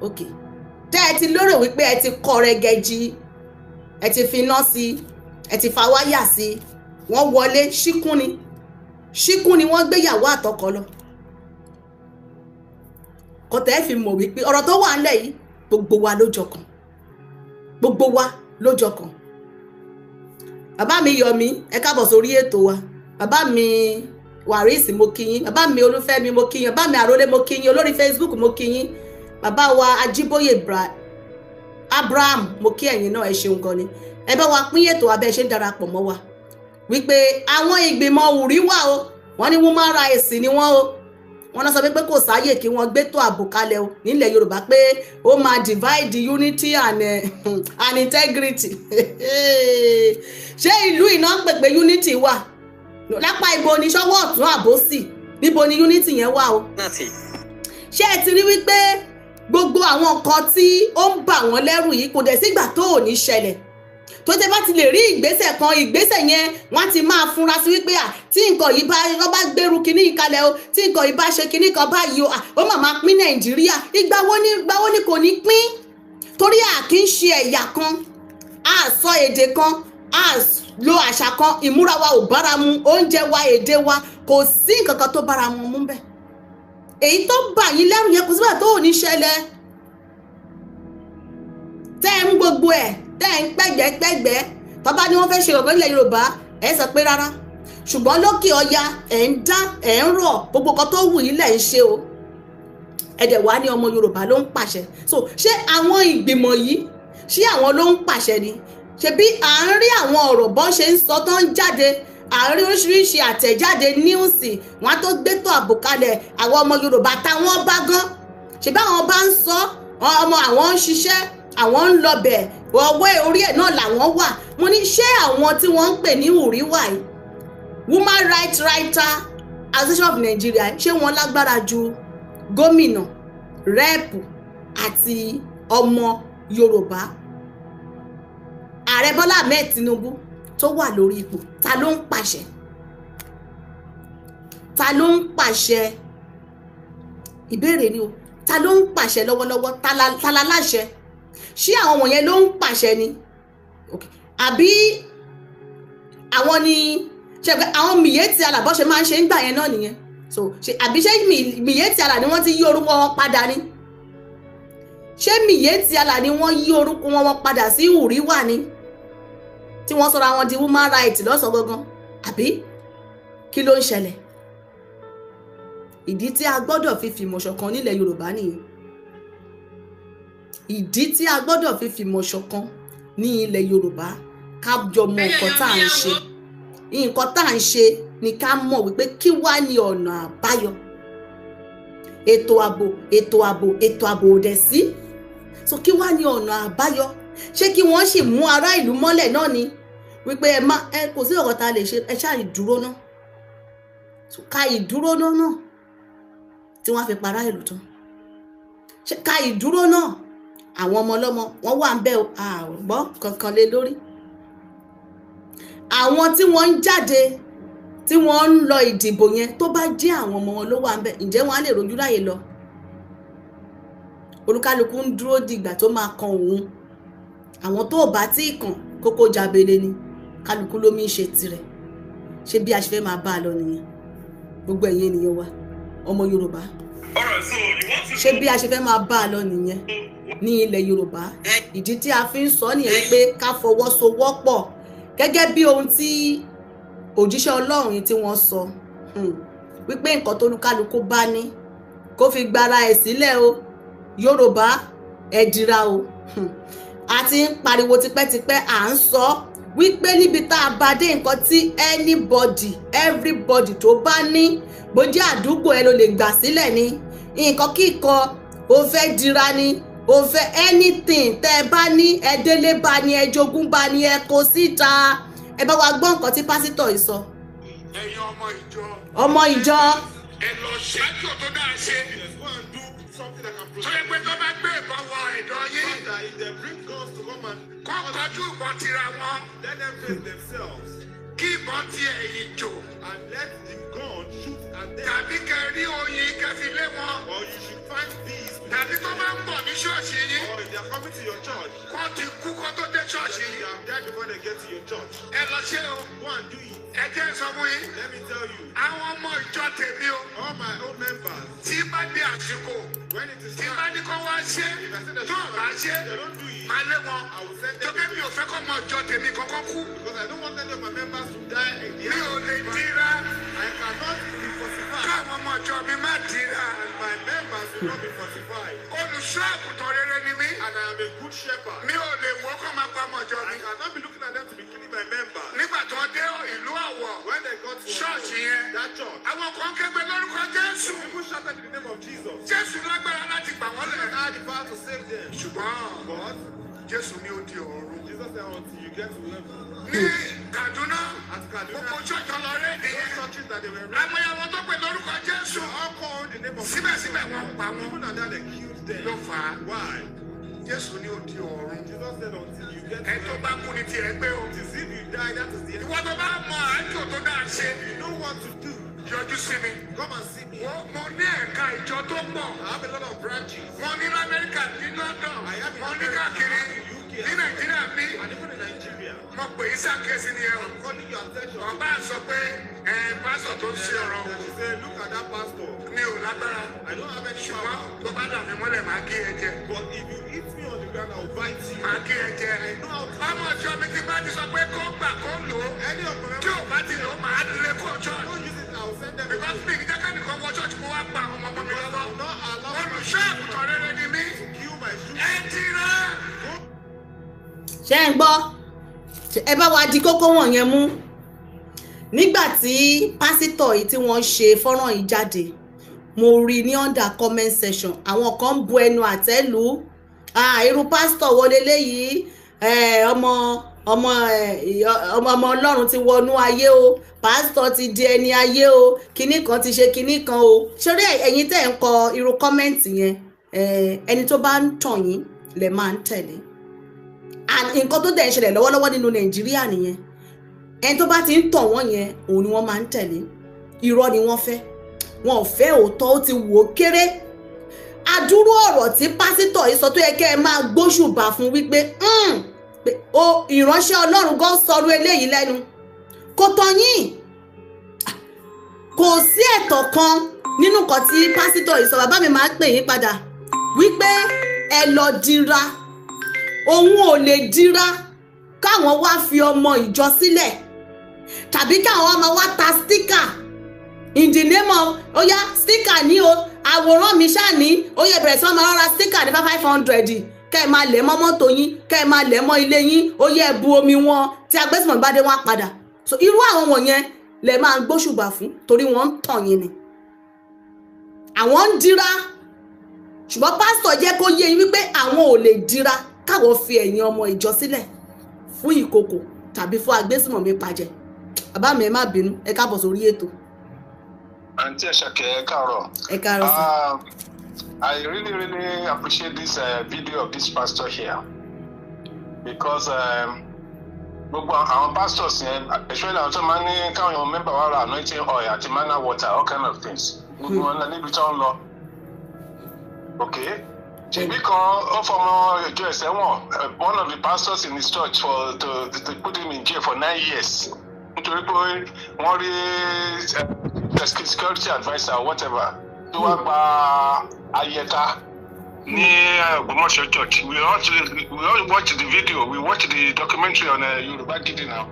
Okay. Tẹ́ ẹ ti lérò wípé ẹ ti kọ́ rẹ́gẹ́jì, ẹ ti fi iná sí, ẹ ti fa wáyà sí, wọ́n wọlé ṣíkún ni wọ́n gbéyàwó àtọkọ lọ. Kọ́tẹ́ ẹ fi mọ̀ wípé ọ̀rọ̀ tó wà ńlẹ̀ yìí gbogbo wa ló jọkàn, gbogbo wa ló jọkàn. Bàbá mi Yọ̀mí, ẹ káàbọ̀ sórí ètò wa. Bàbá mi Wàrísì mo kí yín, bàbá mi Olúfẹ́mi mo kí yín, bàbá mi Àrólé mo kí yín, olórí Facebook mo kí yín. Bàbá wa Ajíbóyè Abraham mo kí ẹ̀yin náà, ẹ ṣeun gan ni. Ẹ bá wa pín ètò abẹ́ ṣe ń darapọ̀ mọ́ wa wípé àwọn ìgbìmọ̀ òrí wà o, wọ́n ní woman rights ni wọ́n o, wọ́n náà sọ pé kò sáyè kí wọ́n gbé tó ààbò kalẹ̀ o nílẹ̀ Yorùbá pé ó máa divide unity and integrity. Ṣé ìlú iná ń pè pé unity wà? Lápá ibo ni ṣọ́wọ́ ọ̀tún àbòsí, níbo ni unity yẹn wà o? Ṣé ẹ ti rí wípé gbogbo àwọn nǹkan tí ó ń bà wọ́n lẹ́rù yìí kò dẹ̀ sígbà tó ò ní ṣẹlẹ̀? Tó tẹ́ bá ti lè rí ìgbésẹ̀ kan, ìgbésẹ̀ yẹn wọ́n ti máa fúnra sí wípé tí nǹkan yìí wọ́n bá gbèrú kinní ìkalẹ̀ o, tí nǹkan yìí bá ṣe kinní kan báyìí o, ó máa pín Nàìjíríà. Ìgbà wo ni kò ní pín? Torí kì í ṣe ẹ̀yà kan, a sọ èdè kan, a lo àṣà kan, ìmúra wa ò bára mu, oúnjẹ wa, èdè wa, kò sí nǹkan kan tó bára mu mú bẹ́ẹ̀. Èyí tó bà yín lẹ́rù yẹn kò sígbà tó ò ní ṣẹlẹ̀. Tẹ́ ẹ ń gbogbo ẹ̀, tẹ́ ẹ ń pẹ́gbẹ́pẹ́gbẹ́, tọ́ba ni wọ́n fẹ́ ṣe ọ̀gbọ́n ilẹ̀ Yorùbá, ẹ sọ pé rárá. Ṣùgbọ́n lókè ọya ẹ̀ ń dá, ẹ̀ ń rọ̀, gbogbo kan tó wù yín lẹ̀ ń ṣe o. Ẹ̀dẹ̀ wá ní ọmọ Yorùbá ló ń pàṣẹ. So ṣé àwọn ìgbìmọ̀ yìí, ṣé àwọn ló ń pàṣẹ ni? ṣebí à ń rí àwọn ọ̀rọ̀ bọ́n ṣe ń sọ tó ń jáde, à ń rí oríṣiríṣi àtẹ̀jáde níùsì, wọn á tó gbétò ààbò kalẹ̀ àwọn ọmọ Yorùbá táwọn bá gán, ṣebí àwọn bá ń sọ ọmọ àwọn ń ṣiṣẹ́, àwọn ń lọbẹ̀, ọwọ́ orí ẹ̀ náà làwọn wà. Mo ní ṣé àwọn tí wọ́n ń pè ní Uriwa yìí, Woman Rights Writer Association of Nigeria, ṣé wọ́n lágbára ju gómìnà, rẹ́ẹ̀pù àti ọmọ Yorùbá Ààrẹ Bọ́lá Ahmed Tinubu tó wà lórí ipò? Ta ló ń pàṣẹ? Ta ló ń pàṣẹ? Ìbéèrè ni o, ta ló ń pàṣẹ lọ́wọ́lọ́wọ́? Ta la láṣẹ? Ṣé àwọn wọ̀nyẹn ló ń pàṣẹ ni? Àbí àwọn ni ṣe pé àwọn Miyetti Allah bó ṣe máa ń ṣe ń gbà yẹn náà nìyẹn? So àbí ṣé Miyetti Allah ni wọ́n ti yí orúkọ wọn padà ni? Ṣé Miyetti Allah ni wọ́n yí orúkọ wọn padà sí Uriwa ni, tí wọ́n sọra wọn di woman right lọ́sàn gangan? Àbí kí ló ń ṣẹlẹ̀? Ìdí tí a gbọ́dọ̀ fi fìmọ̀ ṣọ̀kan nílẹ̀ Yorùbá nìyẹn. Ìdí tí a gbọ́dọ̀ fi fìmọ̀ ṣọ̀kan ní ilẹ̀ Yorùbá, ká jọ mọ nǹkan tá à ń ṣe. Nǹkan tá à ń ṣe ni ká mọ̀ wípé kí wá ní ọ̀nà àbáyọ. Ètò ààbò ò dẹ̀ sí. So kí wá ní ọ̀nà àbáyọ? Ṣé kí wọ́n sì mú ará ìlú mọ́lẹ̀ náà ni wípé kò sí ọ̀rọ̀ tá a lè ṣe, ẹ ṣáà ìdúró náà? So ká ìdúró náà tí wọ́n á fi para ìlú tán. Ṣé ká ìdúró náà àwọn ọmọ ọlọ́mọ wọ́n wà ń bẹ̀ àgbọ́ kankan lé lórí? Àwọn tí wọ́n ń jáde tí wọ́n ń lọ ìdìbò yẹn, tó bá jẹ́ àwọn ọmọ wọn ló wà ń bẹ̀, ǹjẹ́ wọ́n á lè rojú láyè lọ? Olúkálùkù ń dúró dìgbà tó máa kan òun. Àwọn tó bá tí kàn kókó jabele ni, kálukú ló mi ṣe tirẹ̀. Ṣé bí a ṣe fẹ́ máa bá a lọ nìyẹn? Gbogbo ẹ̀yin ènìyàn wa, ọmọ Yorùbá, ṣé bí a ṣe fẹ́ máa bá a lọ nìyẹn ní ilẹ̀ Yorùbá? Ìdí tí a fi ń sọ nìyẹn pé ká fọwọ́sowọ́pọ̀ gẹ́gẹ́ bí ohun tí òjíṣẹ́ Ọlọ́run yìí tí wọ́n sọ, wípé nǹkan tó olúkálùkù bá ní kó fi gbára ẹ̀ sílẹ̀ o. Yorùbá ẹ dìra o. A ti ń pariwo tipẹ́tipẹ́, à ń sọ wípé níbi tá a bá dé, nǹkan tí everybody tó bá ní, bó jẹ́ àdúgbò ẹ ló lè gbà sílẹ̀ ni, nǹkan kíkọ ó fẹ́ dira ni, ó fẹ́ anything tẹ́ ẹ bá ní, ẹ délé bá ní, ẹ jogún bá ní, ẹ kó síta. Ẹ bá wa gbọ́ nǹkan tí pásítọ̀ yìí sọ. Ẹ̀yin ọmọ ìjọ ẹ lọ ṣe kí o tó dáa ṣe. Tó yẹ pé tó bá gbé ìbọn wọ ẹ̀dọ̀ yín, kọ́ kọjú ìbọn tira wọn, kí ìbọn ti ẹ̀yìn jò, tàbí kẹrí oyin kẹfì lé wọn, tàbí tó bá ń bọ̀ ní ṣọ́ọ̀ṣì yín, kọ́ ti kú kó tó dé ṣọ́ọ̀ṣì yín. Ẹ lọ ṣe o. Ẹ jẹ́ sọ fún yín, àwọn ọmọ ìjọ tèmi o, tí bá dé àsìkò, tí bá ní kó wá ṣe, tó bá ṣe, máa lé wọn. Tókè mi ò fẹ́ kọ́ ọmọ ìjọ tèmi kankan kú. Mi ò lè dira. Káwọn ọmọ ìjọ mi má dira. Olùṣọ́ àgùntàn rere ni mí. Mi ò lè wọ́ kọ́ máa pa ọmọ ìjọ mi. Nígbà tó dé ìlú Àwọ̀, ṣọ́ọ̀ṣì yẹn, àwọn kan kégbe lórúkọ Jésù. Jésù lágbára láti gbà wọ́n lẹ̀. Ṣùgbọ́n Jésù ní ó di ọ̀run. Ní Kaduna, gbogbo ṣọ́ọ̀ṣì ọlọ́rẹ́ nìyẹn. Àwọn ìyàwó tó pè lórúkọ Jésù, síbẹ̀síbẹ̀ wọ́n pa wọ́n. Ló fà á. Jésù ní ó di ọ̀run. Ẹ tó bá kú ní tiẹ̀ gbé o. Ìwọ tó bá mọ àjò tó dáa ṣe, yọjú sí mi. Mo ní ẹ̀ka ìjọ tó pọ̀. Mo ní l'Amẹ́ríkà, ní London, mo ní káàkiri ní Nàìjíríà bí. Mo pè é ṣàkíyèsí ni ẹ o. Ọba sọ pé pásọ̀ tó ń ṣe ọ̀rọ̀ mi ò lágbára. Ṣùgbọ́n tó bá dà mí mọ́lẹ̀ máa gé ẹ jẹ. Máa gé ẹ jẹ. Ọmọ ọjọ́ mi ti bá ti sọ pé kó gbà kó lò ó. Tí ò bá ti lò ó, máa lé kó jọ. Because mi ìjẹ́ kẹ́nìkan wọ ṣọ́ọ̀ṣì kó wá pa àwọn ọmọ mi lọ́wọ́. Olùṣọ́ àgùntàn rere ni mí. Ẹ dira. Ṣé ń gbọ́? ẹ bá wa di kókó wọ̀nyẹn mú. Nígbà tí pásítọ̀ yìí tí wọ́n ṣe fọ́nrán yìí jáde, mo rí ní under comment section àwọn kan bu ẹnu àtẹ́ lù irú pásítọ̀ wo leléyìí, ọmọ Ọlọ́run ti wọnú ayé o, pásítọ̀ ti di ẹni ayé o, kinní kan ti ṣe kinní kan o. Ṣorí ẹ̀yin tẹ́ ń kọ irú kọ́mẹ́ǹtì yẹn, ẹni tó bá ń tàn yín lè máa ń tẹ̀lé. Nǹkan tó dẹ̀ ń ṣẹlẹ̀ lọ́wọ́lọ́wọ́ nínú Nàìjíríà nìyẹn. Ẹni tó bá ti ń tàn wọ́n yẹn òun ni wọ́n máa ń tẹ̀lé. Irọ́ ni wọ́n fẹ́, wọn ò fẹ́ òótọ́, ó ti wò ó kéré. Adúrú ọ̀rọ̀ tí pásítọ̀ yìí sọ tó yẹ kẹ́ ẹ máa gbóṣùbà fún wípé ìránṣẹ́ Ọlọ́run gan sọ̀rọ̀ eléyìí lẹ́nu. Kò tàn yín, kò sí ẹ̀tọ́ kan nínú nǹkan tí pásítọ̀ yìí sọ. Bàbá mi máa ń pè yín padà wípé ẹ lọ dira, òun ò lè dira káwọn wá fi ọmọ ìjọ sílẹ̀ tàbí káwọn máa wá ta sticker in the name of oya sticker ní o, àwòrán mi ṣáà ní oya bẹ̀rẹ̀ sí wọn máa rọra sticker ní 500 kẹ́ ẹ máa lẹ̀ mọ́ mọ́tò yín, kẹ́ ẹ máa lẹ̀ mọ́ ilé yín, oya ẹ bu omi wọn tí agbésùnmọ̀ bá dé wọn padà. So irú àwọn wọ̀nyẹn lẹ máa ń gbóṣùbà fún torí wọ́n ń tàn yín ni. Àwọn ń dira, ṣùgbọ́n pásítọ̀ jẹ́ kó yé yín wípé àwọn ò lè dira káwọn fi ẹ̀yìn ọmọ ìjọ sílẹ̀ fún ìkòkò tàbí fún agbésùnmọ̀mí pàjẹ́. Bàbá mi ẹ má bínú, ẹ káàbọ̀ sórí ètò. Auntie Asake, ẹ káàárọ̀. Ẹ káàárọ̀ sir. I really appreciate this video of this pastor here because gbogbo àwọn pastors yẹn, especially àwọn tó máa ń ní káwọn member wa ra anointing oil àti manna water, all kind of things. Gbogbo wọn níbi tí wọ́n lọ. Okay? Ṣèbí kan ó fọmọ ìjọ ẹ̀sẹ̀ wọn, one of the pastors in his church to put him in jail for 9 years. Nítorí pé wọ́n rí security adviser or whatever tó wá gba ayẹta ní Ògbómọ̀ṣọ́ church. We all watch the video, we watch the documentary on Yorùbá Gidi now.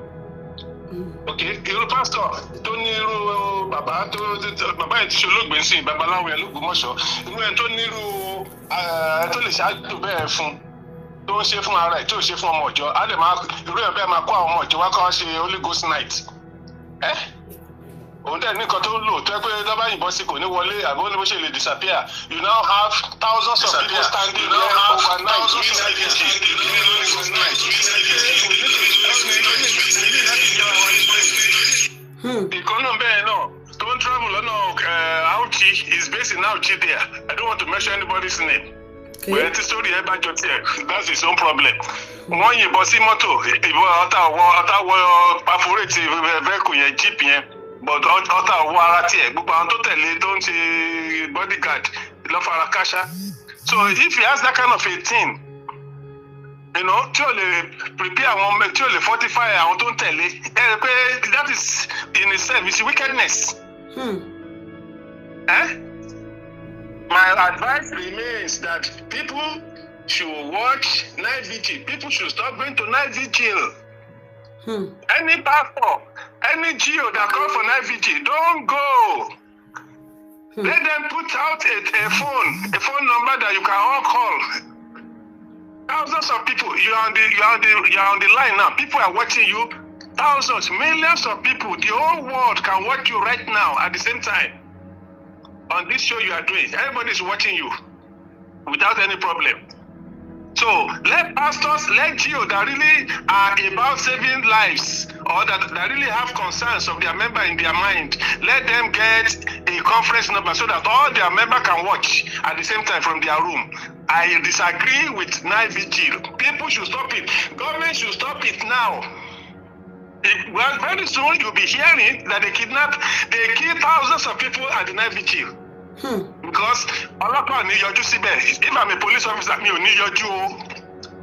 Okay, irú pastor tó ní irú bàbá yẹn ti ṣe olóògbé sí babaláwo yẹn l'Ògbómọ̀ṣọ́, irú ẹni tó ní irú tó lè ṣáájú bẹ́ẹ̀ fún tó ń ṣe fún ara ẹ̀ tí ò ṣe fún ọmọ ọ̀jọ́, á lè máa irú ẹ̀ bẹ́ẹ̀ máa kó àwọn ọmọ ọ̀jọ́ wá kọ́ wá ṣe Holy Ghost night. Òun dẹ̀ nìkan tó lò tó ẹ pé lọ́ba yìnbọn sí kò ní wọlé àbí ó ní bó ṣe lè disappear. You now have thousands of people standing there overnight doing ìkànnì bẹ́ẹ̀ náà tó ń travel lọ́nà Auchi is based in Auchi there. I don't want to mention anybody's name. Bẹ́ẹ̀ tí sórí ẹ bá jọ tiẹ̀, that's his own problem. Wọ́n yìnbọn sí mọ́tò, ìbọn ọ̀tá wọ perforate vehicle yẹn, jeep yẹn, but ọ̀tá wọ ara tiẹ̀. Gbogbo àwọn tó tẹ̀lé tó ń ṣe bodyguard lọ́ fara káṣá. So if he has that kind of a thing, you know, tí o lè prepare àwọn ọmọ, tí o lè fortify àwọn tó ń tẹ̀lé, ẹ rẹ pé that is in itself is wickedness. My advice remains that people should watch night vigil. People should stop going to night vigil. Any pastor, any GO that call for night vigil, don't go. Let them put out a phone number that you can all call. Thousands of people, you are on the line now. People are watching you. Thousands, millions of people. The whole world can watch you right now at the same time. On this show you are doing, everybody is watching you without any problem. So let pastors, let GO that really are about saving lives or that really have concerns of their member in their mind, let them get a conference number so that all their member can watch at the same time from their room. I disagree with night vigil. People should stop it. Government should stop it now. Well, very soon you'll be hearing that they kill thousands of people at the night vigil. Because ọlọ́pàá ní yọjú síbẹ̀. If I'm a police officer, mi ò ní yọjú o.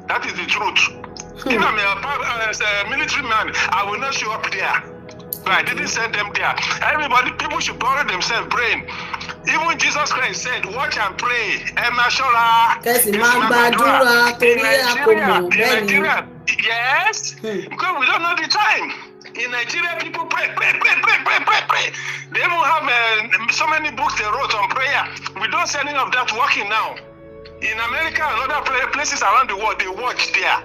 That is the truth. If I'm a military man, I will not show up there. But I didn't send them there. People should borrow themselves brain. Even Jesus Christ said, watch and pray. Ẹ máa ṣọ́ra. Kẹ́sì máa gbàdúrà torí àkómọ̀ bẹ́ẹ̀ ni. Yes, because we don't know the time. In Nigeria, people pray. They even have so many books they wrote on prayer. We don't see any of that working now. In America and other places around the world, they watch there.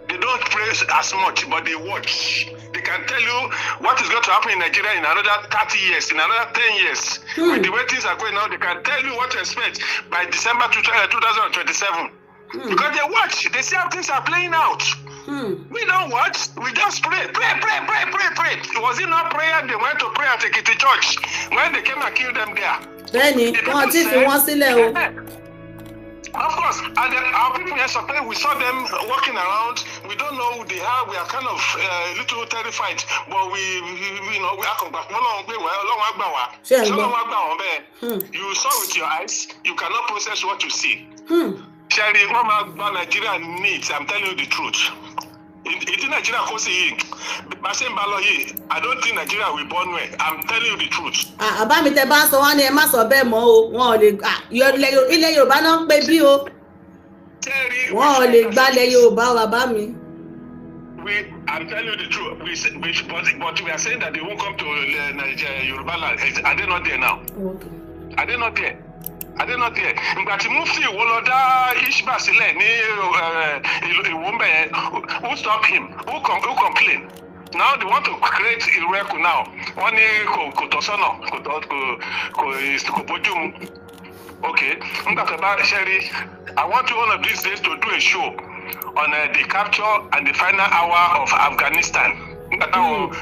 They don't pray as much, but they watch. They can tell you what is going to happen in Nigeria in another 30 years, in another 10 years. With the way things are going now, they can tell you what to expect by December 2027. Because they watch, they see how things are playing out. We don't watch, we just pray. Was it not prayer? They went to pray at Ekiti Church when they came and killed them there. Bẹ́ẹ̀ni, wọ́n ti fi wọ́n sílẹ̀ o. Of course, and our people yesterday, we saw them walking around. We don't know who they are. We are kind of a little terrified, but we are compact. You saw with your eyes, you cannot process what you see. Sherry, Nigeria needs, I'm telling you the truth. It's Nigeria, I don't think Nigeria will born well. I'm telling you the truth. Àbá mi tẹ bá sọ wọ́n ní ẹ má sọ bẹ́ẹ̀ mọ́ o. Wọn ò lè ilẹ̀ Yorùbá náà ń pè bí o. Wọn ò lè gbalẹ̀ Yorùbá o bàbá mi. I'm telling you the truth. But we are saying that they won't come to Nigeria, Yoruba land. Are they not there now? Okay. Are they not there? Ìgbà tí Mufti wo lọ dá Ishba sílẹ̀ ní Ìwọ́nbẹ̀, who stop him? Who complain? Now they want to create Ireku now. Wọ́n ní kò tọ́sọ́nà, kò bójú mu. Okay. Nígbà tó bá Sherry, I want you one of these days to do a show on the capture and the final hour of Afghanistan.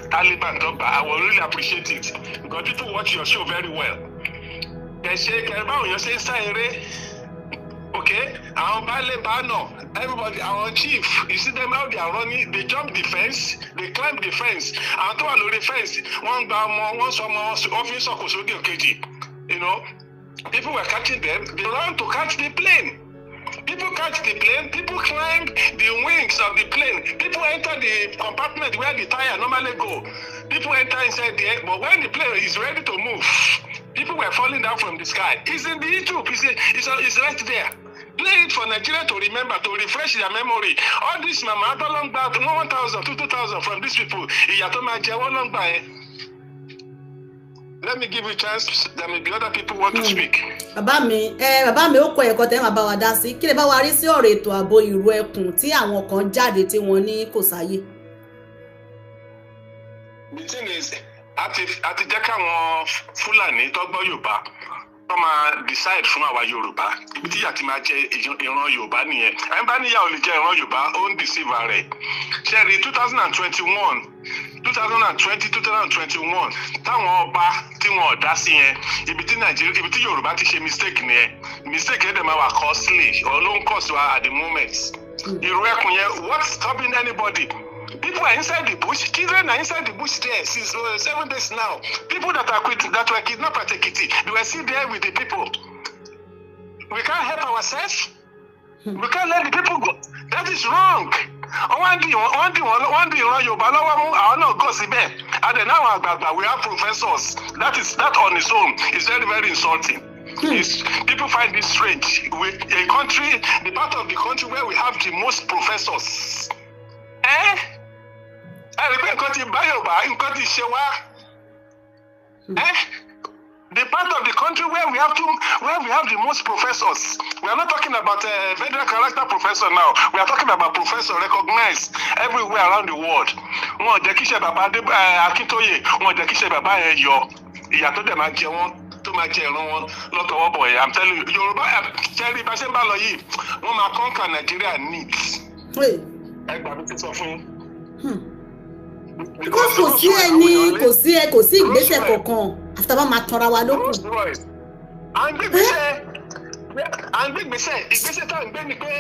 Taliban, I will really appreciate it because you to watch your show very well. Okay, everybody, our chief, you see them out, they are running, they jump the fence, they climb the fence, and to the fence, you know, people were catching them, they ran to catch the plane. People catch the plane, people climb the wings of the plane, people enter the compartment where the tire normally go. People enter inside there, but when the plane is ready to move, people were falling down from the sky. It's in the YouTube, it's right there. Play it for Nigeria to remember, to refresh their memory. All this mama, long back, 1,000, 2,000 from these people. Let me give you a chance. There may be other people who want to speak. Bàbá mi ó kọ ẹ̀kọ́ tẹ́ máa bá wa dá sí. Kí lè bá wa rí sí ọ̀rọ̀ ètò ààbò ìrù ẹkùn tí àwọn kan jáde tí wọ́n ní kò sáyé. The thing is, àti jẹ́ káwọn Fúlàní tó gbọ́ Yorùbá wọ́n máa decide fún àwa Yorùbá. Ibi tí ìyà ti máa jẹ ìran Yorùbá nìyẹn. Ẹ̀ ń bá níyà ò lè jẹ ìran Yorùbá, ó ń deceive rẹ̀. Ṣẹ́rí 2020, 2021 táwọn ọba tí wọn ò dá sí yẹn ibi tí Yorùbá ti ṣe mistake nìyẹn mistake yẹn dẹ̀ máa wà costly or ló ń cost wa at the moment. Ìrù ẹkùn yẹn, what's stopping anybody? People are inside the bush. Children are inside the bush there since 7 days now. People that were kidnapped at Ekiti, they were still there with the people. We can't help ourselves. We can't let the people go. That is wrong. One day, Yorùbá lọ́wọ́ mú àwọn náà gò síbẹ̀. And then now we have professors. That on its own is very, very insulting. People find this strange. The part of the country where we have the most professors. The part of the country where we have the most professors. We are not talking about a federal character professor now. We are talking about professor recognized everywhere around the world. Wọ́n jẹ́ kí ṣe bàbá Akíntóyè, wọ́n jẹ́ kí ṣe bàbá yẹn yọ. Ìyà tó dẹ̀ máa jẹ wọ́n, tó máa jẹ ìran wọn lọ́tọ̀wọ́ bọ̀ yẹn. I'm telling you, Yorùbá ṣẹ́rí bá ṣe ń bá lọ yìí, wọ́n máa conquer Nigeria needs. Ẹgbàá mi ti sọ fún. Because kò sí ìgbésẹ̀ kankan àtàbá máa tọra wa lókun. Ìgbésẹ̀ tá à ń gbé ni pé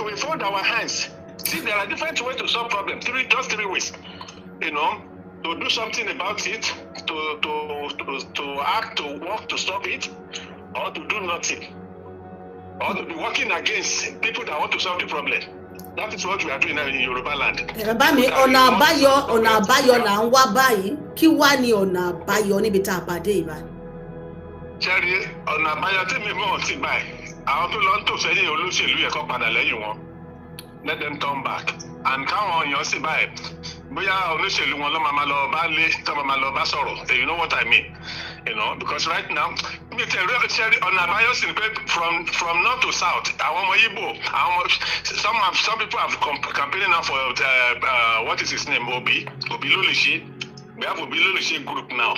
we fold our hands. See, there are different ways to solve problems. Just three ways. You know, to do something about it, to act, to work, to stop it, or to do nothing, or to be working against people that want to solve the problem. That is what we are doing now in Yoruba land. Bàbá mi, ọ̀nà àbáyọ là ń wá báyìí. Kí wá ni ọ̀nà àbáyọ níbi tá a pàdé ìbá? Ṣẹ́rí, ọ̀nà àbáyọ tí mi mọ̀ ti báyìí. Àwọn tó lọ ń tò sẹ́yìn olóṣèlú yẹ kó padà lẹ́yìn wọn. Let them turn back. And káwọn èèyàn sì báyìí. bóyá olóṣèlú wọn ló máa lọ bá lé tó máa lọ bá sọ̀rọ̀, you know what I mean, you know, because right now mi tẹ rí ọ̀nà àbáyọ sí pé from north to south àwọn ọmọ Igbo àwọn some people have campaigning now for what is his name, Obi ló lè ṣe, we have Obi ló lè ṣe group now.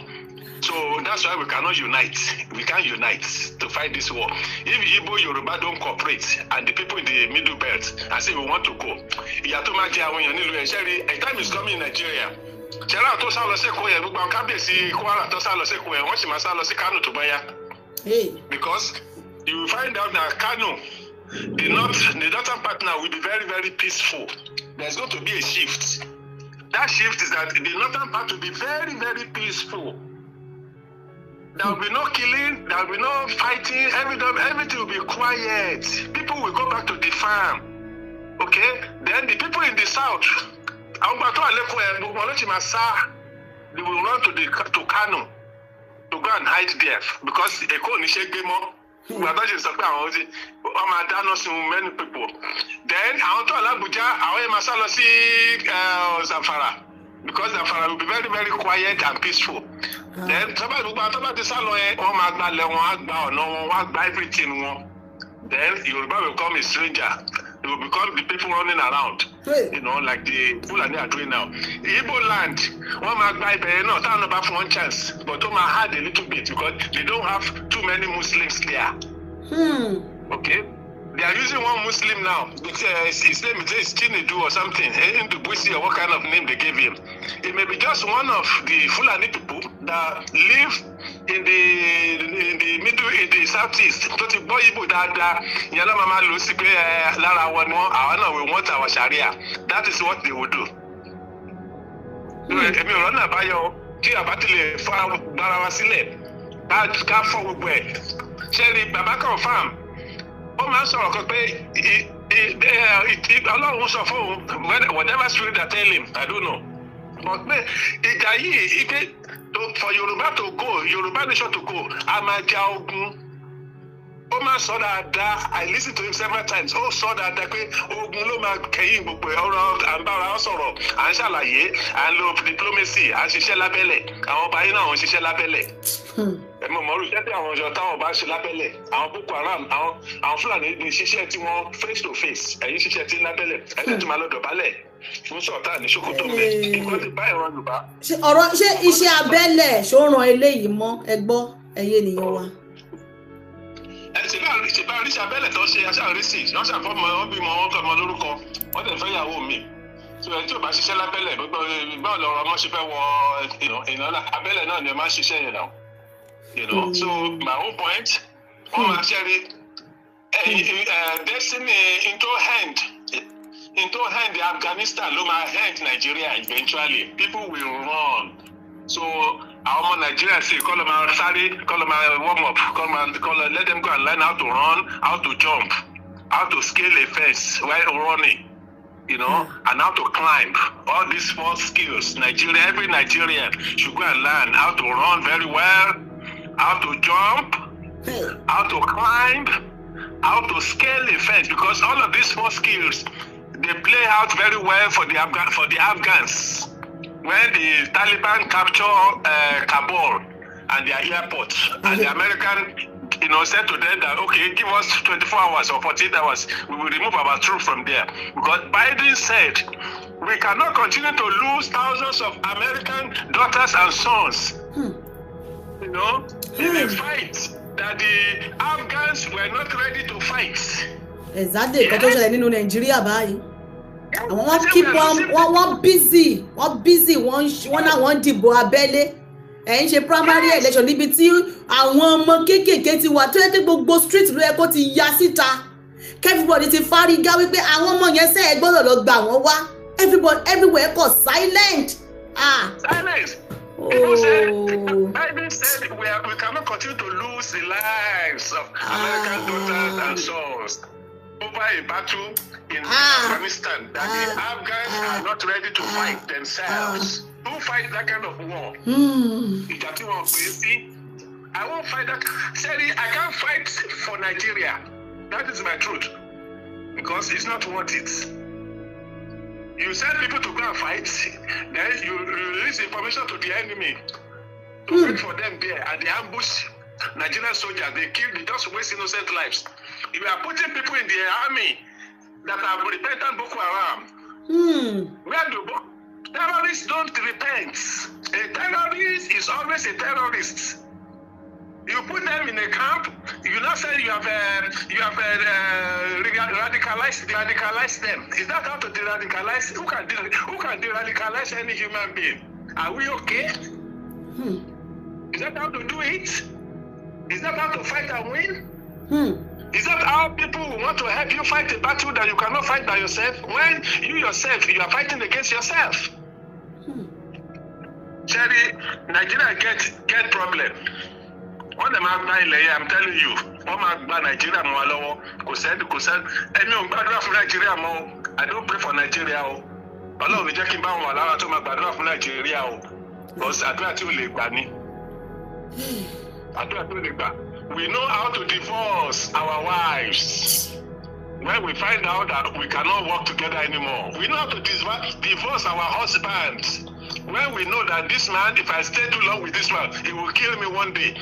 So that's why we cannot unite. We can't unite to fight this war. If Igbo Yoruba don't cooperate and the people in the middle belt and say we want to go, ìyà tó máa jẹ àwọn èèyàn nílùú ẹ̀ ṣẹ́rí, a time is coming in Nigeria. Ṣẹ́rá tó sá lọ sẹ́kọ̀ọ́ yẹn, gbogbo àwọn kábíyèsí Kwara tó sá lọ sẹ́kọ̀ọ́ yẹn, wọ́n sì máa sá lọ sí Kano tó bá yá. Because you will find out that Kano, the northern partner will be very, very peaceful. There's going to be a shift. That shift is that the northern part will be very, very peaceful. There will be no killing, there will be no fighting, everything will be quiet. People will go back to the farm. Okay? Then the people in the south, they will run to Kano to go and hide there because they call Nishegemo. We are not just talking about many people. Then I want to Abuja, I will Masalosi Zamfara. Because Zamfara will be very, very quiet and peaceful. Then somebody the salon, everything. Then Yoruba will become a stranger. They will become the people running around. You know, like the Fulani are doing now. Igbo land, one might buy not about for one chance, but one might hide a little bit because they don't have too many Muslims there. Okay? They are using one Muslim now. His name is Chinedu or something. Or what kind of name they gave him. It may be just one of the Fulani people that live in the middle, in the southeast. We want our Sharia. That is what they will do. Farm. Ó máa ń sọ̀rọ̀ kan pé Ọlọ́run sọ fún òun whatever spirit that tell him, I don't know. But pé ìjà yìí for Yorùbá to go, Yorùbá nation to go, a máa ja ogun. Ó máa sọ dáadáa, I listen to him several times, ó sọ dáadáa pé ogun ló máa kẹ́yìn gbogbo ọ̀rọ̀ à ń bára sọ̀rọ̀, à ń ṣàlàyé, à ń lo diplomacy, à ń ṣiṣẹ́ lábẹ́lẹ̀, àwọn ọba yìí náà ń ṣiṣẹ́ lábẹ́lẹ̀. Mọ̀rú iṣẹ́ tí àwọn ọjọ́ táwọn bá ṣe lábẹ́lẹ̀, àwọn Boko Haram, àwọn Fúlàní ní ṣiṣẹ́ tí wọ́n face to face, ẹ̀yìn ṣiṣẹ́ tí lábẹ́lẹ̀, ẹ̀yìn tí máa lọ dọ̀bálẹ̀ fún sọ̀tà ní Sokoto mẹ́, nǹkan ti bá ìran Yorùbá. Ṣé iṣẹ́ abẹ́lẹ̀ ṣó ràn eléyìí mọ́ ẹgbọ́ ẹyẹ ènìyàn wa? Ṣèbá oríṣi abẹ́lẹ̀ tó ṣe aṣáàrísì, wọ́n ṣàfọ́mọ wọn bímọ wọn kọ́ ọmọ lórúkọ, wọ́n tẹ̀ fẹ́ ìyàwó mi. Tí o bá ṣiṣẹ́ lábẹ́lẹ̀, báwo lọ̀rọ̀ ọmọ ṣe fẹ́ wọ ìnáwó abẹ́lẹ̀ náà ni ẹ máa ń ṣiṣẹ́ yẹn náà. You know, so my own point, actually, destiny into hand the Afghanistan, hand Nigeria eventually. People will run. So our Nigeria say, call them warm up, let them go and learn how to run, how to jump, how to scale a fence while running. You know, and how to climb. All these 4 skills, every Nigerian should go and learn how to run very well, how to jump, how to climb, how to scale a fence, because all of these 4 skills, they play out very well for the Afghans when the Taliban capture Kabul and their airport, and the American said to them that, okay, give us 24 hours or 48 hours, we will remove our troops from there. Because Biden said, we cannot continue to lose thousands of American daughters and sons. In a fight that the Afghans were not ready to fight. Exactly, because those are nínú Nigeria báyìí. Àwọn wọ́n keep wọ́n busy, wọ́n náà wọ́n dìbò abẹ́lé. Ẹ̀ ń ṣe primary election níbi tí àwọn ọmọ kéékèèké ti wà tó yẹ kí gbogbo street ló yẹ kó ti ya síta. Everybody ti fárígá wípé àwọn ọmọ yẹn sẹ́ẹ̀ gbọ́dọ̀ lọ gbà wọ́n wá. Everywhere kò silent. Silence. Biden said we cannot continue to lose the lives of American daughters and sons over a battle in Afghanistan that the Afghans are not ready to fight themselves. Who fight that kind of war? I won't fight that. Sorry, I can't fight for Nigeria. That is my truth. Because it's not worth it. You send people to go and fight, then you release information to the enemy to wait for them there, and they ambush Nigerian soldiers. They just waste innocent lives. You are putting people in the army that are repentant Boko Haram. Where do terrorists don't repent? A terrorist is always a terrorist. You put them in a camp. You now say you have radicalized them. Is that how to de-radicalize? Who can de-radicalize any human being? Are we okay? Is that how to do it? Is that how to fight and win? Is that how people want to help you fight a battle that you cannot fight by yourself? When you are fighting against yourself. Cherry, Nigeria get problem. When them are buying, I'm telling you, Nigeria more Nigeria. I don't pray for Nigeria. Allah will check him down while I told my brother from Nigeria. Because I don't we know how to divorce our wives. When we find out that we cannot work together anymore, we know how to divorce our husbands. When we know that this man, if I stay too long with this man, he will kill me one day.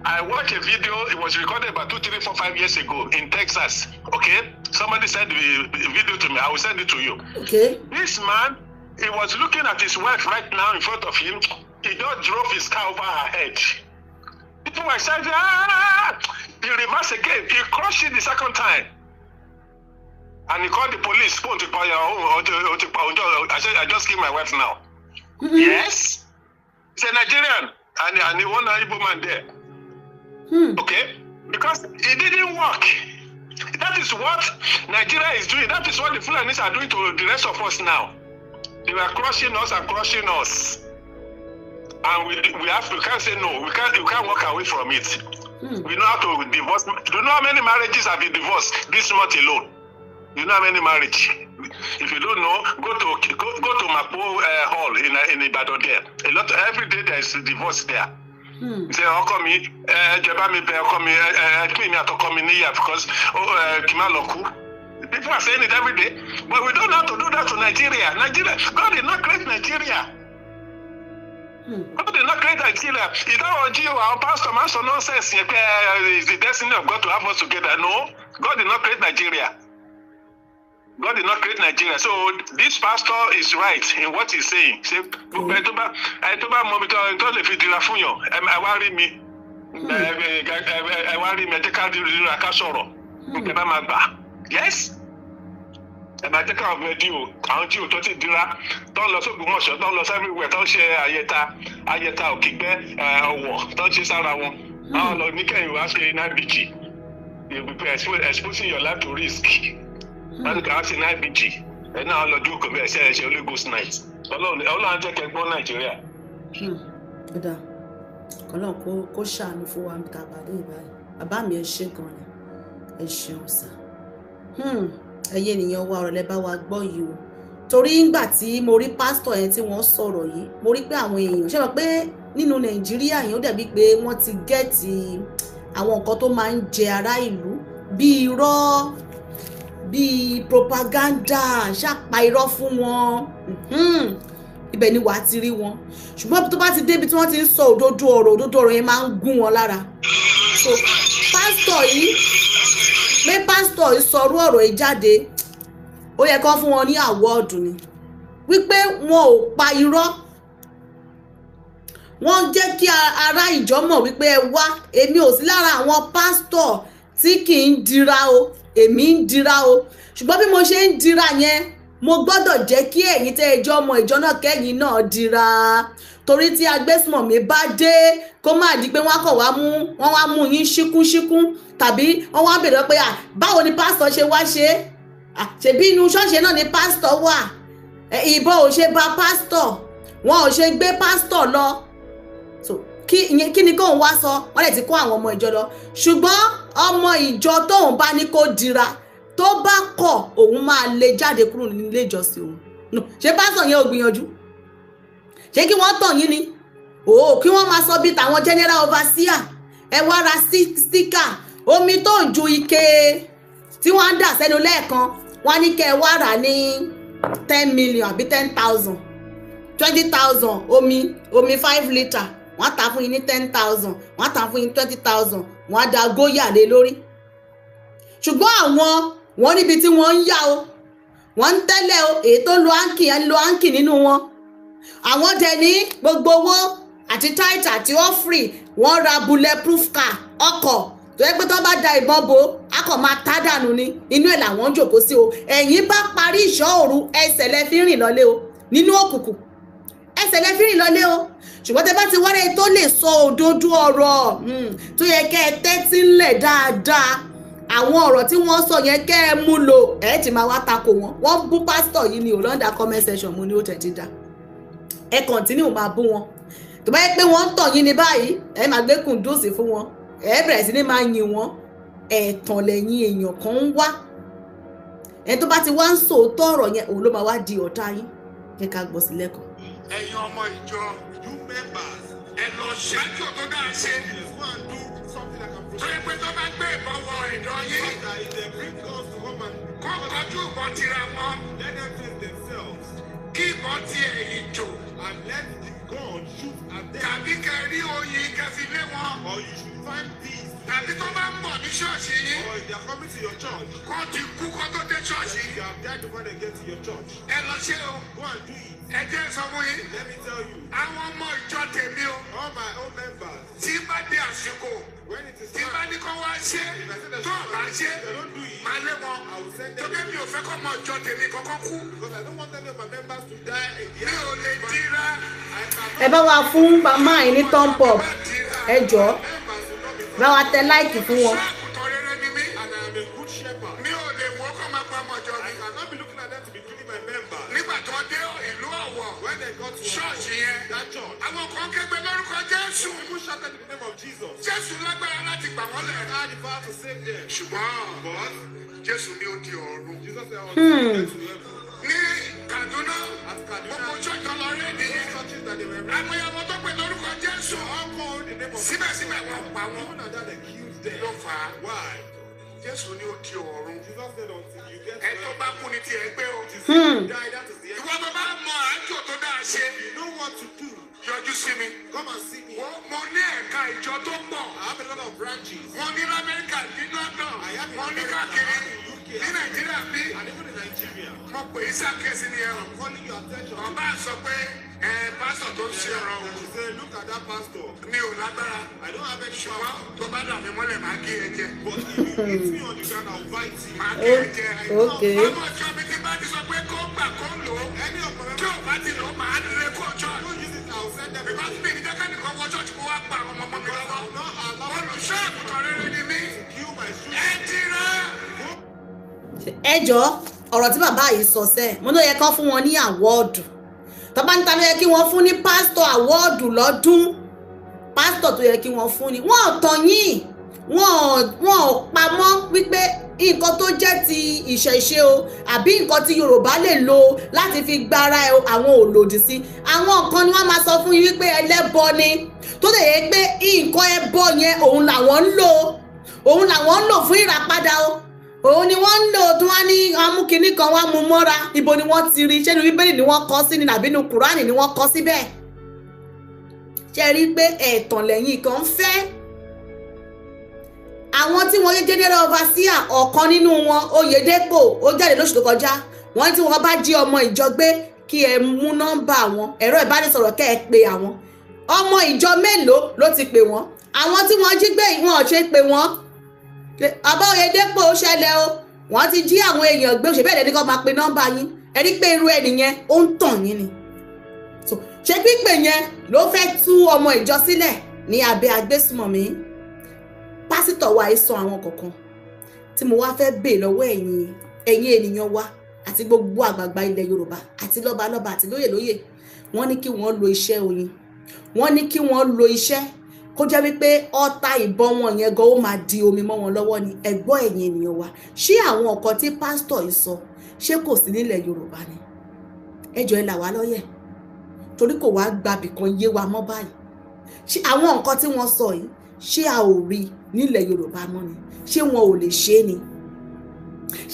I watched a video, it was recorded about 2, 3, 4, 5 years ago in Texas. Okay? Somebody sent the video to me. I will send it to you. Okay. This man, he was looking at his wife right now in front of him. He just drove his car over her head. People were saying, he reversed again. He crushed it the second time. And he called the police. I said, I just killed my wife now. Yes? He's a Nigerian. And he won an Igbo man there. Okay? Because it didn't work. That is what Nigeria is doing. That is what the Fulanis are doing to the rest of us now. They were crushing us and crushing us. And we can't say no. We can't walk away from it. We know how to divorce. Do you know how many marriages have been divorced this month alone? You know how many marriages? If you don't know, go to Mapo Hall in Ibadan there. Every day there is a divorce there. Say, how come me? Because Kimaloku. People are saying it every day, but we don't know how to do that to Nigeria. God did not create Nigeria. God did not create Nigeria. Is that our pastor man so nonsense? Is the destiny of God to have us together? No, God did not create Nigeria. God did not create Nigeria. So this pastor is right in what he's saying. Say, yes. And I take care of you. Àwọn Jew tó ti dira, tó lọ sógun mọ́ṣọ́, tó lọ everywhere, tó ṣe ayẹta òkìgbẹ́ ọ̀wọ̀, tó ṣe sára wọn. Àwọn lọ ní kẹ́yìn wá ṣe NIBG. You be exposing your life to risk. Láti kà á ṣe NIBG. Ẹ náà lọ dúró kò bí ẹ̀ṣẹ̀ Holy Ghost night. Ọlọ́run jẹ́ kẹgbọ́n Nàìjíríà. Ó dáa. Ọlọ́run kó ṣàánú fún wa níta àbádé ìbáyìí. Bàbá mi ẹ ṣé gan ni. Ẹ ṣeun sà. Ẹyẹ ènìyàn wa ọ̀rọ̀ lẹ bá wa gbọ́ yìí o. Torí ńgbà tí mo rí pásítọ̀ yẹn tí wọ́n sọ̀rọ̀ yìí, mo rí pé àwọn èèyàn ṣe mọ̀ pé nínú Nàìjíríà yẹn ó dàbí pé wọ́n ti gẹ́ẹ̀tì àwọn nǹkan tó máa ń jẹ ará ìlú bí irọ́, bí propaganda, ṣàpá irọ́ fún wọn. Ibẹ̀ ni wàá ti rí wọn. Ṣùgbọ́n tó bá ti débi tí wọ́n ti ń sọ òdodo ọ̀rọ̀ yẹn máa ń gún wọn lára. So pásítọ̀ yìí pé pásítọ̀ ìsọrú ọ̀rọ̀ yìí jáde, ó yẹ kán fún wọn ní àwọ́ọ̀dù ni wípé wọn ò pa irọ́, wọ́n jẹ́ kí ará ìjọ mọ̀ wípé ẹ wá, èmi ò sí lára àwọn pásítọ̀ tí kì í dira o, èmi ń dira o, ṣùgbọ́n bí mo ṣe ń dira yẹn mo gbọ́dọ̀ jẹ́ kí ẹ̀yin tẹ́ ẹjọ́ ọmọ ìjọ náà kẹ́yìn náà dira, torí tí agbésùmọ̀mí bá dé kó má di pé wọ́n wá mú yín ṣíkúnṣíkún, tàbí wọ́n wá bèèrè pé báwo ni pásítọ̀ ṣe wá ṣe, ṣebí inú ṣọ́ọ̀ṣì náà ni pásítọ̀ wà, ìbọn ò ṣe ba pásítọ̀, wọn ò ṣe gbé pásítọ̀ lọ. So kí ni kóun wá sọ, wọ́n lè ti kó àwọn ọmọ ìjọ lọ, ṣùgbọ́n ọmọ ìjọ tóun bá ní kó dira tó bá kọ̀ òun máa lè jáde kúrò nílé ìjọsìn òun. Ṣé pásítọ̀ yẹn ò gbìyànjú? Ṣé kí wọ́n tàn yín ni? Kí wọ́n máa sọ bí tàwọn general overseer, ẹ wá ra sticker, omi tó ń ju ike tí wọ́n ń dà sẹ́nu lẹ́ẹ̀kan, wọ́n ní kẹ́ ẹ wá rà ní 10 million àbí 10,000 20,000 omi 5 litre wọ́n á tà fún yín ní 10,000 wọ́n á tà fún yín 20,000 wọ́n á da góyà lé lórí. ṣùgbọ́n wọ́n níbi tí wọ́n ń yá o wọ́n ń tẹ́lẹ̀ o èyí tó lo áǹkì nínú wọn. àwọn dẹ̀ ní gbogbo owó àti tithe àti offering wọ́n ra bulletproof car ọkọ̀ tó yẹ pé tó bá da ìbọn bo a kò máa tá dànù ni inú ẹ̀ làwọn ń jòkó sí o. ẹ̀yin bá parí ìṣọ́ òru ẹsẹ̀ lẹ fi rìn lọlé o nínú òkùnkùn ẹsẹ̀ lẹ fi rìn lọlé o. ṣùgbọ́n tẹ bá ti wọ́rẹ́ tó lè sọ òdodo ọ̀rọ̀ tó yẹ kẹ́ ẹ tẹ́tí ńlẹ̀ dáadáa àwọn ọ̀rọ̀ tí wọ́n sọ yẹn kẹ́ ẹ mú lò ẹ ti máa wá tako wọn. wọ́n bú pásítọ̀ yìí ni Olanda comment section mo ní ó tẹ̀tí dá ẹ kọ̀ntínú máa bú wọn. tó bá yẹ pé wọ́n ń tàn yín ní báyìí ẹ máa gbé kùndùsì fún wọn ẹ bẹ̀rẹ̀ sí ní máa yìn wọ́n. ẹ̀tàn lẹ́yìn èèyàn kan ń wá ẹni tó bá ti wá ń sòótọ́ ọ̀rọ̀ yẹn òun ló máa wá di ọ̀tá yín. jẹ́ ká gbọ́ sí lẹ́kọ̀ọ́. ẹ̀yin ọmọ ìjọ you members ẹ lọ ṣe ájò tó dáa ṣe tó yẹ pé tó bá gbé ìbọn wọ ẹ̀dọ̀ yìí kó kọjú ìbọn tira wọn kí ìbọn ti ẹ̀yìn jò tàbí kẹrí oyin kẹfì lé wọn tàbí tó bá ń bọ̀ ní ṣọ́ọ̀ṣì yìí kó ti kú kó tó dé ṣọ́ọ̀ṣì yìí ẹ lọ ṣe o ẹ jẹ́ sọ fún yín àwọn ọmọ ìjọ tèmi o tí bá dé àsìkò tí bá ní kó wá ṣe tó bá ṣe máa lé wọn tó kẹ́ mi ò fẹ́ kọ́ ọmọ ìjọ tèmi kọ́kọ́ kú mi ò lè dira. ẹ bá wa fún màmá yìí ní thumb up ẹ jọ̀ọ́ bá wa tẹ láìkì fún wọn. mi ò lè wọ́ kọ́ máa pa ọmọ ìjọ mi. nígbà tó dé ìlú Ọ̀wọ̀ ṣọ́ọ̀ṣì yẹn àwọn kan kẹ́gbẹ́ lórúkọ Jésù. Jésù lágbára láti gbà wọ́n lẹ̀. ṣùgbọ́n Jésù ni ó di ọ̀run. ní Kaduna gbogbo ṣọ́ọ̀ṣì ọlọ́rẹ́ ni àwọn ìyàwó tó pè lórúkọ Jésù síbẹ̀síbẹ̀ wọ́n pa wọ́n ló fà á. Jésù ni ó di ọ̀run. ẹ tó bá kú ni tiẹ̀ gbé o. ìwọ tó bá mọ àjò tó dáa ṣe yọjú sí mi. mo ní ẹ̀ka ìjọ tó pọ̀. mo ní lamẹ́ríkà ní London. mo ní káàkiri ní Nàìjíríà bí. mo pè é sákèsí ni ẹ̀rọ. ọba sọ pé pásítọ̀ tó ń ṣe ọ̀rọ̀ o. mi ò lágbára. ṣùgbọ́n tó bá dà mí mọ́lẹ̀ máa gé ẹ jẹ. máa gé ẹ jẹ. ọmọ ìjọ mi ti bá ti sọ pé kó gbà kó lò ó. tí ò bá ti lò ó máa lè kó jọ. bíbá tí mi ní jẹ́ kẹ́ni kan wọ ṣọ́ọ̀ṣì kó wá pa àwọn ọmọ mi lọ́wọ́. olùṣọ́ àgùntàn rere ni mí. ẹ dira. ẹ jọ̀ọ́ ọ̀rọ̀ tí bàbá yìí sọ sẹ́ẹ̀ mo ló yẹ kán fún wọn ní àwọ́ọ̀dù tọ́ba níta ló yẹ kí wọ́n fún ní pásítọ̀ àwọ́ọ̀dù lọ́dún pásítọ̀ tó yẹ kí wọ́n fún ní wọ́n ò tàn yín wọ́n ò pamọ́ wípé nǹkan tó jẹ́ ti ìṣẹ̀ṣe o àbí nǹkan tí Yorùbá lè lò láti fi gbára àwọn òlòdì sí àwọn nǹkan ni wọ́n máa sọ fún yín wípé ẹlẹ́bọ ni tó lè yẹ pé nǹkan ẹbọ yẹn òun làwọn ń lò fún ìràpadà o òun ni wọ́n ń lò tí wọ́n ní amúkiní kan wá mú mọ́ra ibo ni wọ́n ti rí ṣé ní Bíbélì ni wọ́n kọ sí ni nàbí ní Kùránì ni wọ́n kọ síbẹ̀ ṣe rí pé ẹ̀tàn lẹ́yìn kan ń fẹ́ àwọn tí wọ́n yé general overseer ọ̀kan nínú wọn Oyèdépò ó jáde lóṣù tó kọjá wọ́n tí wọ́n bá jí ọmọ ìjọ gbé kí ẹ mú nọ́mbà wọn ẹ̀rọ ìbánisọ̀rọ̀ kẹ́ ẹ pè àwọn ọmọ ìjọ mélòó ló ti pè wọ́n àwọn tí wọ́n jí gbé wọn ò ṣe pè wọ́n àbá Oyèdépò ó ṣẹlẹ̀ o wọ́n ti jí àwọn èèyàn gbé òṣèbẹ́ ẹ̀dẹ̀ ní kó máa pe nọ́mbà yín ẹ rí pé irú ẹni yẹn ó ń tàn yín ni ṣé pípè yẹn ló fẹ́ tú ọmọ ìjọ sílẹ̀ ní abẹ́ agbésùmọ̀mí pásítọ̀ wa yìí sọ àwọn kọ̀ọ̀kan tí mo wá fẹ́ bèè lọ́wọ́ ẹ̀yin ènìyàn wa àti gbogbo àgbààgbà ilẹ̀ Yorùbá àti lọ́balọ́ba àti lóyèlóyè wọ́n ní kí wọ́n lo iṣẹ́ oyin wọ́n ní kí wọ́n lo iṣẹ́ kó jẹ́ wípé ọta ìbọn wọn yẹn gan ó máa di omi mọ́ wọn lọ́wọ́ ni ẹ̀gbọ́n ẹ̀yin ènìyàn wa ṣé àwọn nǹkan tí pásítọ̀ yìí sọ ṣé kò sí nílẹ̀ Yorùbá ni ẹjọ́ ẹ là wá lọ́yẹ̀ torí kò wá gbàbì kan yé wa mọ́ báyìí ṣé àwọn nǹkan tí wọ́n sọ yìí ṣé a ò rí nílẹ̀ Yorùbá mọ́ ni ṣé wọn ò lè ṣe é ni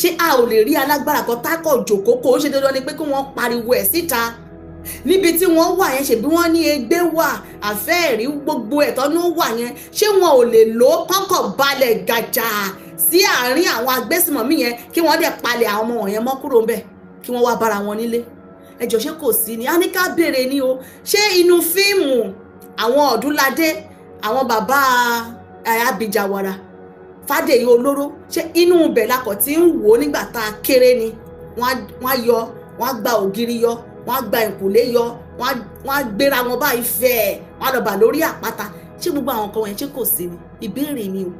ṣé a ò lè rí alágbára kan tákọ̀ jòkó kó ṣe dandan ni pé kí wọ́n pariwo ẹ̀ síta níbi tí wọ́n wà yẹn, ṣèbí wọ́n ní egbé wà, àfẹ́ẹ̀rí, gbogbo ẹ̀tọ́ ló wà yẹn, ṣé wọn ò lè lò ó kọ́kọ̀ balẹ̀ gàjà sí àárín àwọn agbésùmọ̀mí yẹn kí wọ́n dẹ̀ palẹ̀ àwọn ọmọ wọ̀nyẹn mọ́ kúrò ńbẹ̀ kí wọ́n wá bára wọn nílé? ẹjọ́ ṣé kò sí ni? a ní ká béèrè ni o. ṣé inú fíìmù àwọn Ọdúnládé, àwọn bàbá Abíjàwàrà, Fádèyí Olóró, ṣé inú ibẹ̀ lakọ̀ tí ń wò ó nígbà tá a kéré ni? wọ́n gba ògiri yọ, wọ́n gba ìkùlé yọ, wọ́n gbéra wọn báyìí fẹ́ẹ̀, wọ́n lọ bà lórí àpáta. ṣé gbogbo àwọn nǹkan wọ̀nyẹn ṣé kò sí ni? ìbéèrè ni o.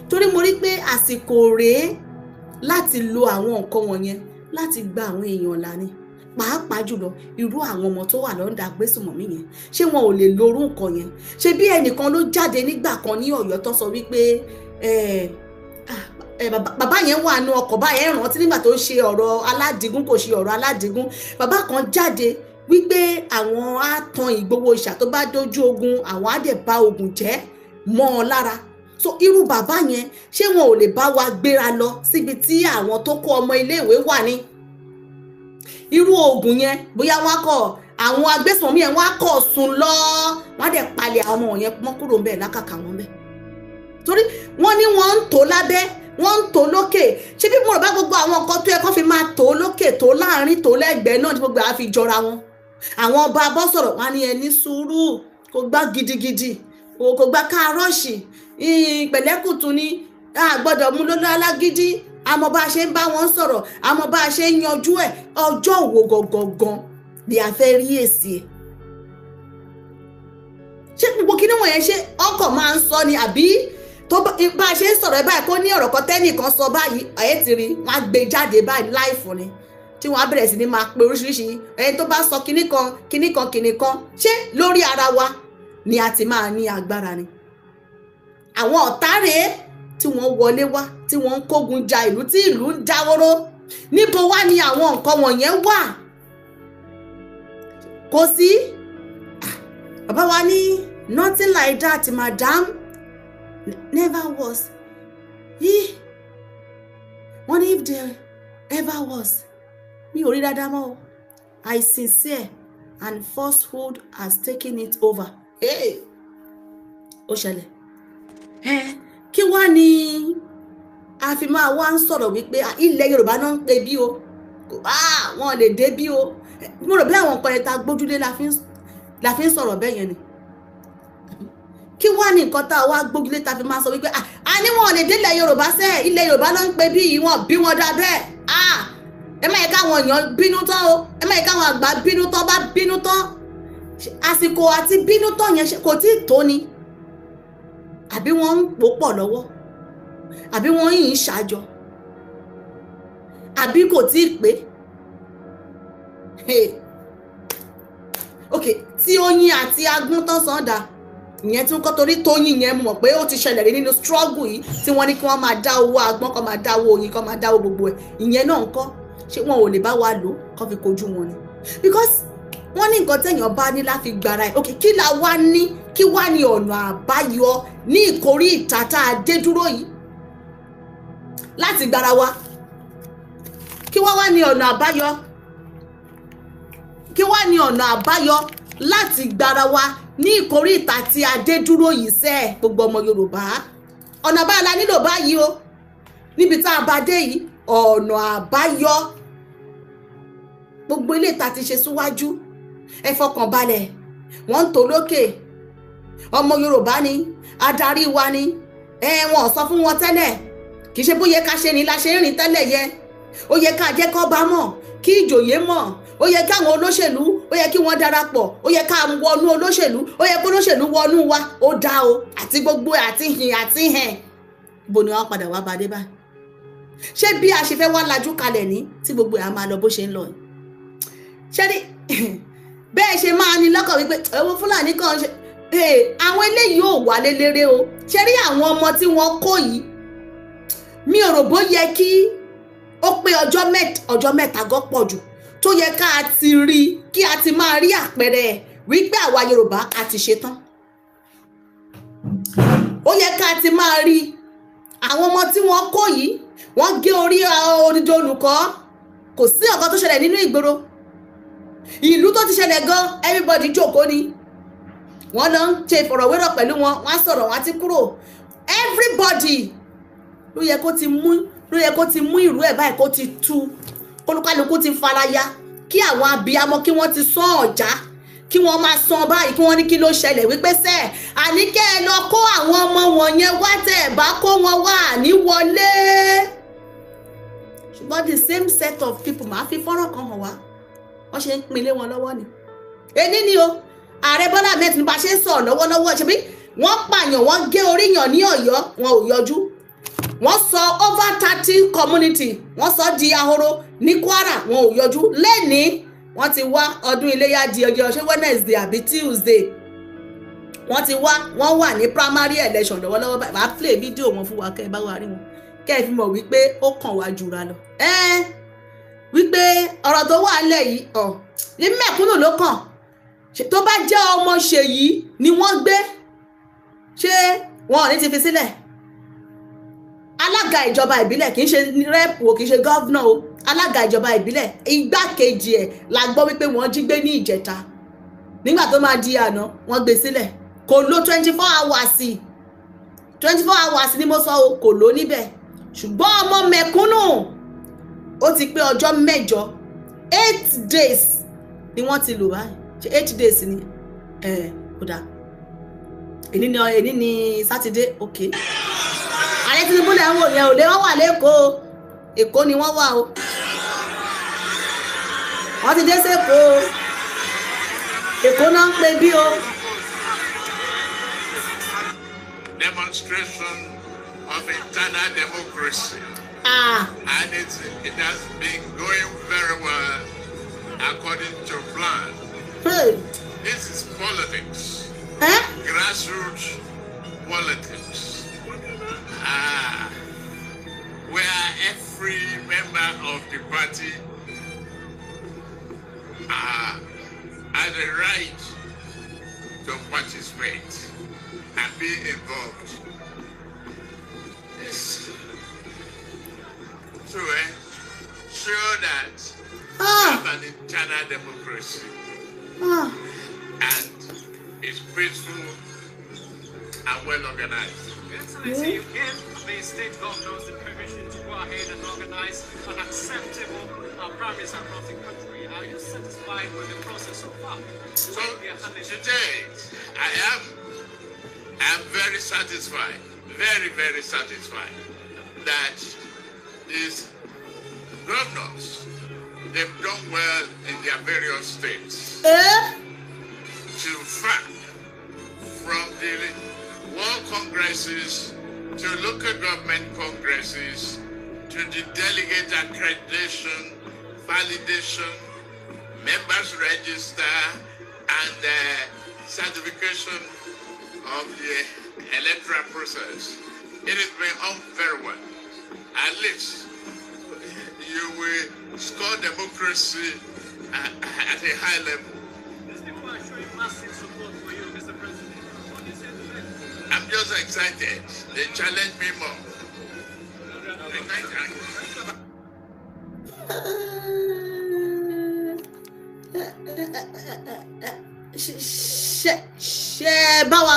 torí mo rí pé àsìkò rèé láti lo àwọn nǹkan wọ̀nyẹn láti gba àwọn èèyàn là ni, pàápàá jùlọ irú àwọn ọmọ tó wà lọ́ndà agbésùmọ̀mí yẹn. ṣé wọn ò lè lo orú nǹkan yẹn? ṣé bí ẹnìkan ló jáde nígbà kan ní Ọ̀yọ́ tó sọ wípé bàbá yẹn wà nù ọkọ̀ báyẹn, rántí nígbà tó ṣe ọ̀rọ̀ Aládìgún, kò ṣe ọ̀rọ̀ Aládìgún, bàbá kan jáde wípé àwọn á tan Ìgbòho Òòṣà tó bá dójú ogun, àwọn á dẹ̀ bá ogun jẹ́ mọ́ ọ lára. so irú bàbá yẹn ṣé wọn ò lè bá wa gbéra lọ síbi tí àwọn tó kó ọmọ iléèwé wà ní? irú ogun yẹn bóyá wọn kọ àwọn agbésùnmọ̀mí yẹn wọn á kọ̀ sùn lọ, wọn á dẹ̀ palẹ̀ àwọn ọmọ yẹn mọ́ kúrò ńbẹ̀ lákàkà wọn bẹ́ẹ̀. torí wọ́n ní wọ́n ń tò lábẹ́, wọ́n ń tò lókè. ṣé bí mo rò bá gbogbo àwọn nǹkan tó yẹ kó fi máa tò lókè, tò láàrin, tò lẹ́gbẹ̀ẹ́ náà ní gbogbo àá fi jọra wọn. àwọn ọba abọ́ sọ̀rọ̀ wọn ní ẹni sùúrù, kò gbá gidigidi, kò gbá káàrọ́ọ̀ṣì, pẹ̀lẹ́kùtù ni, a gbọ́dọ̀ mú lọ́lọ́ alágídí, àmọ́ bá a ṣe ń bá wọn sọ̀rọ̀, àmọ́ bá a ṣe ń yanjú ẹ̀. ọjọ́ wo gangan ni a fẹ́ rí èsì ẹ̀? ṣé gbogbo kí ni wọ̀nyẹn ṣe ọkọ̀ máa ń sọ ni, àbí tó bá a ṣe ń sọ̀rọ̀ ẹ̀ báyìí kó ní ọ̀rọ̀ kan tẹ́nìkan sọ báyìí ẹ̀ ti rí wọn á gbé jáde báyìí láìfún ni, tí wọ́n á bẹ̀rẹ̀ sí ni máa pe oríṣiríṣi ẹni tó bá sọ kinní kan. ṣé lórí ara wa ni a ti máa ní agbára ni? àwọn ọ̀tá rèé tí wọ́n wọlé wá, tí wọ́n ń kógun ja ìlú, tí ìlú ń dáwóró. níbo wá ni àwọn nǹkan wọ̀nyẹn wà? kò sí. bàbá wa ní nothing like that madam, never was. wọ́n ní if there ever was, mi ò rí dáadáa mọ́ o. I sincere and falsehood has taken it over. ó ṣẹlẹ̀. kí wá ni a fi máa wá ń sọ̀rọ̀ wípé ilẹ̀ Yorùbá náà ń pe bí o, wọn lè dé bí o? mo rò bí àwọn nǹkan yẹn ta gbójúlé la fi ń sọ̀rọ̀ bẹ́ẹ̀ yẹn ni. kí wá ní nǹkan tá a wá gbójúlé ta fi máa sọ wípé a ní wọn lè dé ilẹ̀ Yorùbá sẹ́, ilẹ̀ Yorùbá náà ń pe bí yìí, wọn bí wọn dá bẹ́ẹ̀. ẹ má yẹ káwọn èèyàn bínú tán o, ẹ má yẹ káwọn àgbà bínú tán. bá bínú tán, àsìkò àti bínú tán yẹn kò tí ì tó ni? àbí wọ́n ń pò pọ̀ lọ́wọ́, àbí wọ́n yìí ń ṣàjọ, àbí kò tí ì pé? ok, tí Oyin àti Agún tán sàn dà ìyẹn tí wọ́n kọ́, torí Tóyìn yẹn mọ̀ pé ó ti ṣẹlẹ̀ rí nínú struggle yìí tí wọ́n ní kí wọ́n máa dá owó Agbọ́n, kọ́ máa dá owó Oyin, kọ́ máa dá owó gbogbo ẹ̀. ìyẹn náà ń kọ́, ṣé wọn ò lè bá wa lò kọ́ fi kojú wọn ni? because wọ́n ní nǹkan téèyàn bá ní láfi gbára ẹ̀. ok, kí la wá ní, kí wá ní ọ̀nà àbáyọ ní ìkórí ìta tá a dé dúró yìí láti gbára wa? kí wá ní ọ̀nà àbáyọ, kí wá ní ọ̀nà àbáyọ láti gbára wa ní ìkórí ìta tí a dé dúró yìí sẹ́ gbogbo ọmọ Yorùbá? ọ̀nà àbáyọ la nílò báyìí o, níbi tá a bá dé yìí, ọ̀nà àbáyọ. gbogbo ilé ìta ti ṣe síwájú, ẹ fọkàn balẹ̀, wọ́n ń tò lókè. ọmọ Yorùbá ni, adarí wa ni, wọn sọ fún wọn tẹ́lẹ̀, kì í ṣe bóyá ká ṣe ni la ṣe ń rìn tẹ́lẹ̀ yẹn. ó yẹ ká jẹ́ kó bá mọ̀, kí ìjòyè mọ̀, ó yẹ káwọn olóṣèlú, ó yẹ kí wọ́n darapọ̀, ó yẹ ká wọnú olóṣèlú, ó yẹ kó olóṣèlú wọnú wa. ó dá o, àti gbogbo àti hìn àti hẹn. ibo ni wọ́n padà wá bá dé báyìí? ṣé bí a ṣe fẹ́ wá lajú kalẹ̀ ní tí gbogbo ẹ̀ á máa lọ bó ṣe ń lọ yìí? ṣé ní bẹ́ẹ̀ ṣe máa ní lọ́kàn wípé ẹ̀wọ̀n Fúlàní kan ṣe àwọn eléyìí ò wà lélẹ́rẹ́ o. ṣé rí àwọn ọmọ tí wọ́n kó yìí, mi ò rò bó yẹ kí ó pé ọjọ́ mẹ́ta gọ́ pọ̀ jù tó yẹ ká ti rí, kí a ti máa rí àpẹẹrẹ wípé àwa Yorùbá a ti ṣetán. ó yẹ ká ti máa rí àwọn ọmọ tí wọ́n kó yìí, wọ́n gé orí odidi olùkọ́ kò sí ọ̀kan tó ṣẹlẹ̀ nínú ìgboro ìlú tó ti ṣẹlẹ̀ gan everybody jókòó ni wọ́n lọ ń ṣe ìfọ̀rọ̀wérọ̀ pẹ̀lú wọn wọ́n á sọ̀rọ̀ wọ́n á ti kúrò everybody ló yẹ kó ti mú ìrú ẹ̀ báyìí kó ti tú olúkálukú ti faraya kí àwọn abiyamọ kí wọ́n ti sán ọ̀já kí wọ́n máa san báyìí kí wọ́n ní kí ló ṣẹlẹ̀ wípé sẹ́ẹ̀ àníkẹ́ ẹ lọ kó àwọn ọmọ wọ̀nyẹn wá tẹ̀ ẹ̀ bá kó wọn wá ní wọlé ṣùgbọ́n the same set of people máa fi fọ́nrán kan hàn wá wọ́n ṣe ń pinlé wọn lọ́wọ́ ni èní ni o ààrẹ Bọ́lá Ahmed Tinubu ṣe ń sọ lọ́wọ́lọ́wọ́ ṣe bí wọ́n pààyàn wọ́n gé orí yàn ní Ọ̀yọ́ wọn ò yọjú wọ́n sọ over 30 community wọ́n sọ di ahoro ní Kwara wọn ò yọjú lẹ́ni wọ́n ti wá ọdún iléyá di ọjọ́ ṣé Wednesday àbí Tuesday wọ́n ti wá wọ́n wà ní primary election lọ́wọ́lọ́wọ́ báyìí máa play fídíò wọn fún wa kẹ́ ẹ bá wà rí wọn kẹ́ ẹ fi mọ̀ wípé ó kàn wá jura lọ wípé ọ̀rọ̀ tó wà nílẹ̀ yìí ní mẹ̀kúnnù ló kàn tó bá jẹ́ ọmọ Ṣèyí ni wọ́n gbé ṣé wọn ò ní ti fi sílẹ̀ alága ìjọba ìbílẹ̀ kì í ṣe rẹ́pù o kì í ṣe gọ́vnà o alága ìjọba ìbílẹ̀ igbákejì ẹ̀ la gbọ́ wípé wọ́n jí gbé ní ìjẹta nígbà tó máa di àná wọ́n gbé sílẹ̀ kò lò 24 hours ni mo sọ o kò lò níbẹ̀ ṣùgbọ́n ọmọ mẹ̀kúnnù ó ti pé ọjọ́ mẹ́jọ 8 days ni wọ́n ti lò báyìí 8 days ni kódà èní ni sátidé ok ààrẹ Tinubu lẹ́ ń wò yẹn ò lè wọ́n wà lẹ́kọ̀ọ́ Èkó ni wọ́n wà o wọ́n ti dé sẹ́kọ̀ọ́ Èkó náà ń pè bí o. Demonstration of internal democracy. And it has been going very well according to plan. This is politics. Grassroots politics. Where every member of the party has a right to participate and be involved. Yes. So show that we have an internal democracy and it's peaceful and well organized. Excellency, you give the state governors the permission to go ahead and organize an acceptable premise across the country. Are you satisfied with the process so far? So today, I am very satisfied, very, very satisfied that these governors, they've done well in their various states. To fact, from the world congresses to local government congresses to the delegate accreditation, validation, members register, and certification of the electoral process. It has been on very well. At least you will score democracy at a high level. These people are showing massive support for you, Mr. President. What do you say to them? I'm just excited. They challenge me more. ṣe bá wa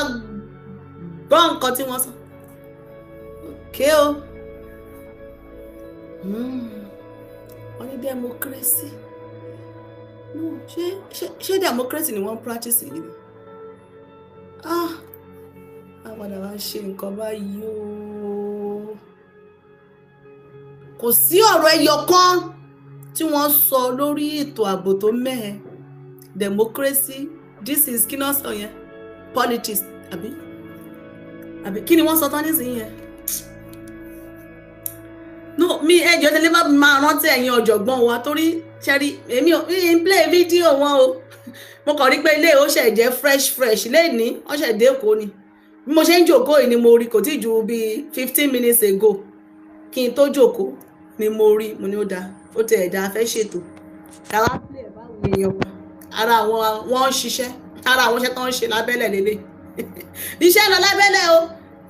gbọ́ nǹkan tí wọ́n sọ òkè o wọ́n ní democracy ṣé democracy ni wọ́n practice yìí àpàdà wá ṣe nǹkan báyìí o kò sí ọ̀rọ̀ ẹyọ kan tí wọ́n sọ lórí ètò ààbò tó mẹ́hẹ democracy this is kí náà sọ yẹn politics àbí kí ni wọ́n sọ tán nísìnyí yẹn no mi ẹjọ́ tẹ́lẹ̀ bá máa rántí ẹ̀yin ọ̀jọ̀gbọ́n wa torí ṣẹ́rí èmi ò ń play fídíò wọn o mo kàn rí pé ilé ó ṣẹ̀ jẹ́ fresh lẹ́ni wọ́n ṣẹ̀ dé Èkó ni bí mo ṣe ń jòkó yìí ni mo rí kò tí ju bíi 15 minutes ago kí n tó jòkó ni mo rí mo ní ó dáa ó ti ẹ̀dá fẹ́ ṣètò káwá play ẹ̀ báwo èèyàn ara àwọn wọn ń ṣiṣẹ́ ara àwọn iṣẹ́ tó ń ṣe lábẹ́lẹ̀ lélẹ̀ iṣẹ́ lọ lábẹ́lẹ̀ o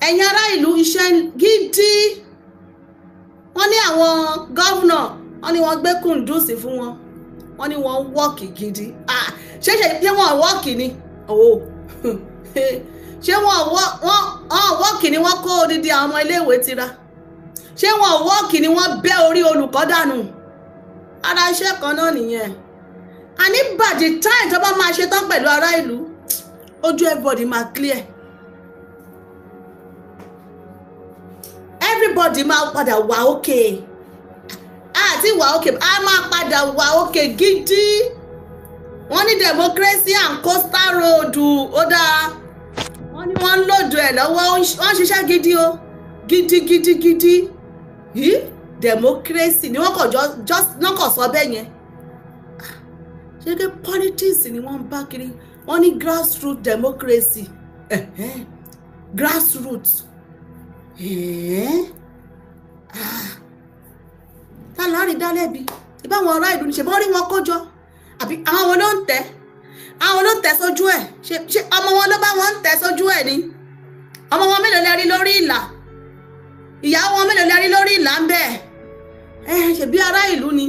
ẹ̀yin ará ìlú iṣẹ́ gidi wọ́n ní wọ́n ní wọ́n gbé kùndùsì fún wọn, wọ́n ní wọ́n wọ́ọ̀kì gidi. Ṣé wọ́n wọ́ọ̀kì ni? Ṣé wọ́n wọ́ọ̀kì ni wọ́n kó odidi àwọn ọmọ iléèwé tira? Ṣé wọ́n wọ́ọ̀kì ni wọ́n bẹ́ orí olùkọ́ dànù? Ara iṣẹ́ kan náà nìyẹn. Àní by the time tó bá máa ṣe tán pẹ̀lú ará ìlú, ojú everybody máa clear. Everybody máa padà wà okay. Àti wà okay, a máa padà wà okay gidi. Wọ́n ní democracy and coastal road ó dáa. Wọ́n ní wọ́n ń lòdù ẹ̀ lọ́wọ́, wọ́n ṣiṣẹ́ gidi o. Gidi. Democracy ni wọ́n kàn just náà kàn sọ bẹ́ẹ̀ yẹn. Ṣé kí politics ni wọ́n ń bá kiri? Wọ́n ní grassroots democracy. Grassroots. Ta láàrin dálẹ́bi ìbáwọn ará ìlú ní ṣe bọ́ rí wọn kójọ àbí àwọn ló ń tẹ̀ sójú ẹ̀ ṣe ọmọ wọn ló bá wọn ń tẹ̀ sójú ẹ̀ ni ọmọ wọn mélòó lẹ rí lórí ìlà ìyàwó wọn mélòó lẹ rí lórí ìlà ń bẹ̀ ṣe bí ará ìlú ni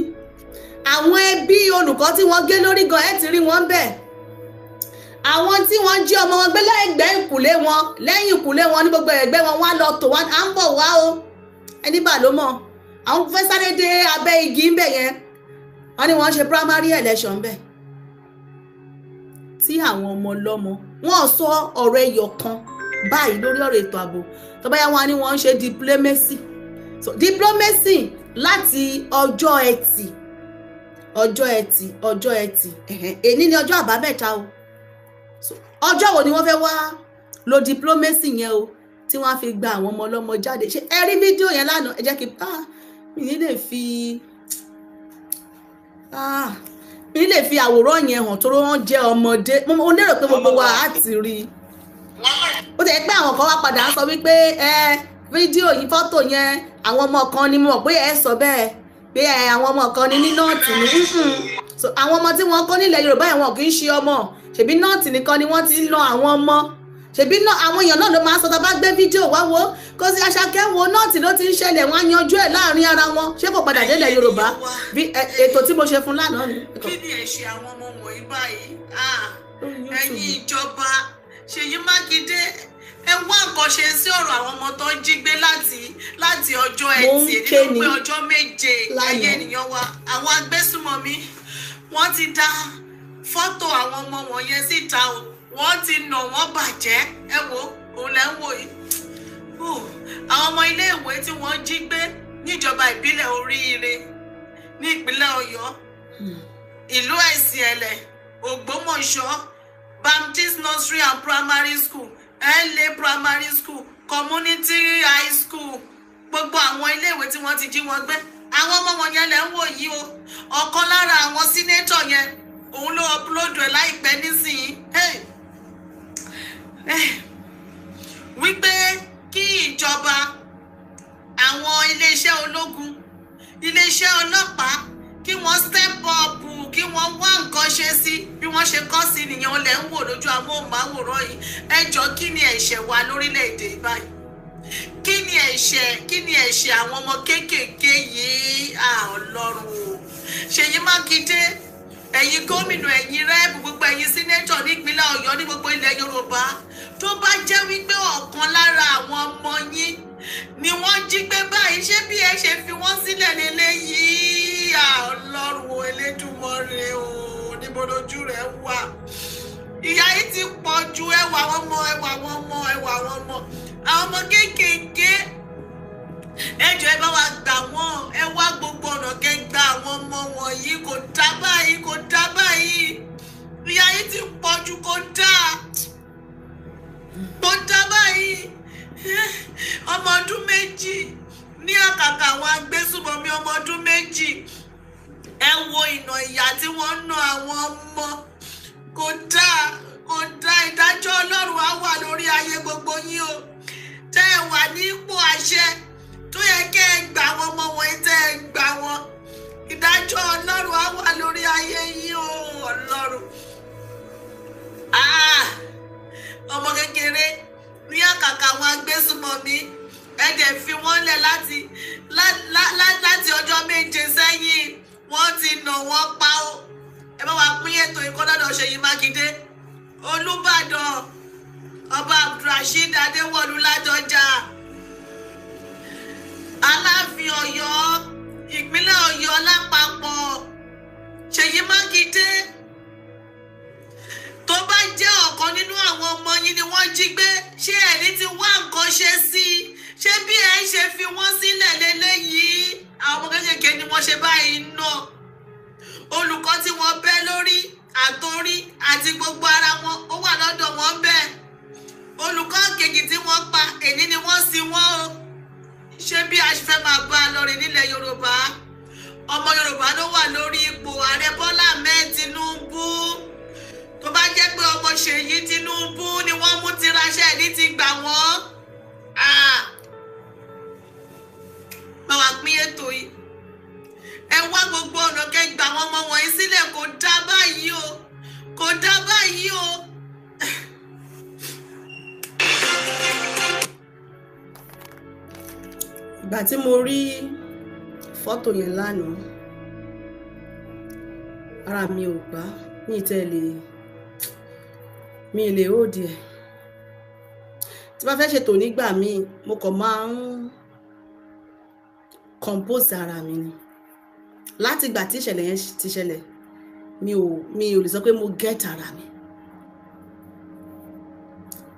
àwọn ẹbí olùkọ́ tí wọ́n gé lórí gan ẹ̀ ti rí wọn bẹ̀ àwọn tí wọ́n jí ọmọ wọn gbé lẹ́yìn ìkùlé wọn ní gbogbo ẹgbẹ́ wọn wá lọ tò wọn à ń bọ̀ wá o ẹni bà ló mọ̀ àwọn fẹ́ sáré dé abẹ́ igi ń bẹ̀ yẹn wọ́n ní wọ́n ṣe primary election bẹ̀ tí àwọn ọmọ ọlọ́mọ wọ́n sọ ọ̀rọ̀ ẹyọ kan báyìí lórí ọ̀rọ̀ ètò ààbò tó bá yá wọn ni wọ́n ń ṣe diplomacy láti ọjọ́ ẹtì èní ni ọjọ́ àbámẹ́ta o ọjọ́ wo ni wọ́n fẹ́ wá lo diplomacy yẹn o tí wọ́n á fi gba àwọn ọmọ ọlọ́mọ jáde ṣe ẹ rí fídíò yẹn lánàá ẹ jẹ́ kí mi lè fi àwòrán yẹn hàn tó wọ́n jẹ́ ọmọdé mo lérò pé gbogbo wa á ti rí i ó tẹ̀ pé àwọn kan wá padà sọ wípé fídíò yìí fọ́tò yẹn àwọn ọmọ kan ni mo mọ̀ pé ẹ sọ bẹ́ẹ̀ pé àwọn ọmọ kan ni ní nọ́ọ̀tì ní so àwọn ọmọ tí wọ́n kọ́ nílẹ̀ Yorùbá yẹn wọn kì í ṣe ọmọ ṣèbí nọ́ọ̀tì nìkan ni wọ́n ti ń lọ àwọn ọmọ ṣèbí àwọn èèyàn náà ló máa ń sọ tá a bá gbé fídíò wá wo kó sí Àṣàkẹ́ wo nọ́ọ̀tì ló ti ń ṣẹlẹ̀ wọ́n á yanjú ẹ̀ láàrin ara wọn ṣé kò padà délẹ̀ Yorùbá bí ètò tí mo ṣe fún lánàá ni. kí ni ẹ̀ṣẹ̀ àwọn ọmọ wọ̀nyí báyìí ẹ̀yin ìjọba Ṣèyí Mákindé ẹ wá nǹkan ṣe sí ọ̀rọ̀ àwọn ọmọ tó ń jí gbé láti ọjọ́ ẹtì nínú pé ọjọ́ méje ayé ènìyàn wa àwọn agbésùmọ̀mí wọ́n ti dá fọ́tò àwọn ọmọ wọ̀nyẹn síta o wọ́n ti nà wọ́n bàjẹ́ ẹ wo òun lẹ́ ń wò yìí àwọn ọmọ iléèwé tí wọ́n jí gbé níjọba ìbílẹ̀ Oríire ní ìpínlẹ̀ Ọ̀yọ́ ìlú Ẹ̀sìn Ẹ̀lẹ̀ Ògbómọ̀ṣọ́ Baptist Nursery and Primary School LA Primary School Community High School gbogbo àwọn iléèwé tí wọ́n ti jí wọn gbé àwọn ọmọ wọn yẹn lẹ́ ń wò yìí o ọ̀kan lára àwọn sínétọ̀ yẹn òun ló upload ẹ̀ láìpẹ́ nísìnyí wípé kí ìjọba àwọn iléeṣẹ́ ológun iléeṣẹ́ ọlọ́pàá kí wọ́n step up kí wọ́n wá nǹkan ṣe sí bí wọ́n ṣe kọ́ sí nìyẹn ó lẹ̀ ń wò lójú amóhùnmáwòrán yìí ẹ jọ̀ọ́ kí ni ẹ̀ṣẹ̀ wa lórílẹ̀‐èdè báyìí kí ni ẹ̀ṣẹ̀ àwọn ọmọ kéékèèké yìí Ọlọ́run o Ṣèyí Mákindé ẹ̀yin gómìnà ẹ̀yin rẹ́ẹ̀bù gbogbo ẹ̀yin sínétọ̀ nípínlẹ̀ Ọ̀yọ́ ní gbogbo ilẹ̀ Yorùbá tó bá jẹ́ wípé ọ̀kan lára àwọn ọmọ yín ni wọ́n jí gbé báyìí ṣé bí ẹ ṣe fi wọ́n sílẹ̀ lélẹ́yìí Ọlọ́run Elédùmarè o níbo lójú rẹ̀ wà ìyà yìí ti pọ̀ ju ẹwà àwọn ọmọ kéékèèké ẹ jọ̀ọ́ ẹ bá wa gbà wọ́n ẹ wá gbogbo ọ̀nà kẹgbà àwọn ọmọ wọ̀nyí kò dá báyìí ìyà yìí ti pọ̀ ju kò dá báyìí ọmọ ọdún méjì ní àkàkà àwọn agbésùmọ̀mí ọmọ ọdún méjì ẹ wo ìnà ìyà tí wọ́n ń ná àwọn ọmọ kò dá ìdájọ́ Ọlọ́run á wà lórí ayé gbogbo yín o tẹ́ ẹ wà ní ipò àṣẹ tó yẹ kẹ́ ẹ gbà wọn ọmọ wọ̀nyí tẹ́ ẹ gbà wọn ìdájọ́ Ọlọ́run á wà lórí ayé yín o Ọlọ́run ọmọ kékeré ní àkàkà àwọn agbésùmọ̀mí ẹ dẹ̀ fi wọ́n lẹ̀ láti ọjọ́ méje sẹ́yìn wọ́n ti nà wọ́n pa ó. Ẹ bá wa pín ètò ìkọ́dọ̀dọ̀ Ṣèyí Mákindé. Olúbàdàn Ọba Abdulrasheed Adéwọ̀lú Ládọjà. Aláàfin Ọ̀yọ́ ìpínlẹ̀ Ọ̀yọ́ lápapọ̀ Ṣèyí Mákindé. Tó bá jẹ́ ọ̀kan nínú àwọn ọmọ yín ni wọ́n jí gbé, ṣé ẹni tí wá nǹkan ṣe sí i? Ṣé bí ẹ ṣe fi wọ́n sílẹ̀ lélẹ́yìí? Àwọn ọmọ kéékèèké ni wọ́n ṣe báyìí náà. Olùkọ́ tí wọ́n bẹ́ lórí àtorí àti gbogbo ara wọn ó wà lọ́dọ̀ wọn bẹ́ẹ̀. Olùkọ́ kejì tí wọ́n pa èní ni wọ́n sin wọ́n o. Ṣé bí a ṣe fẹ́ máa bá a lọ rìn nílẹ̀ Yorùbá? Ọmọ Yorùbá ló wà lórí ipò Ààrẹ Bọ́lá Ahmed Tinubu. Tó bá jẹ́ pé ọmọ Ṣèyí Tinubu ni wọ́n mú tiraṣẹ́ ní ti gbà wọ́n. Máa wá pín ètò yìí. Ẹ wá gbogbo ọ̀nà kẹgbà àwọn ọmọ wọ̀nyí sílẹ̀, kò dá báyìí o. Kò dá báyìí o. Ìgbà tí mo rí fọ́tò yẹn lánàá, ara mi ò gbà, mi lè hold ẹ̀. Tí bá fẹ́ ṣètò nígbà míì, mo kàn máa ń compose ara mi ni. Láti ìgbà tí ìṣẹ̀lẹ̀ yẹn ti ṣẹlẹ̀, mi ò lè sọ pé mo get ara mi.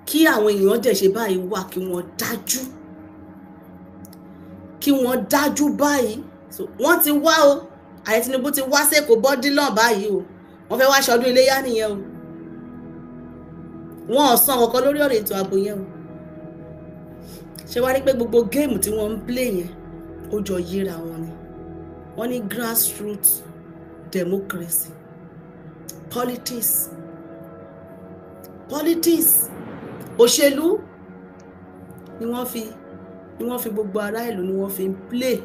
Kí àwọn èèyàn dẹ̀ ṣe báyìí wà kí wọ́n dájú báyìí. So, wọ́n ti wá o, Ààrẹ Tinubu ti wá sẹ́kọ̀ọ́ bọ́dílọ̀ báyìí o. Wọ́n fẹ́ wá ṣọdún iléyá nìyẹn o. Wọ́n ò san ọ̀kan lórí ọ̀rọ̀ ètò ààbò yẹn o. Ṣé wá rí pé gbogbo géèmù tí wọ́n ń play yẹn ó jọ yíra wọn ni. Wọ́n ní grassroots democracy, politics, òṣèlú ni wọ́n fi gbogbo ará ìlú ni wọ́n fi ń play.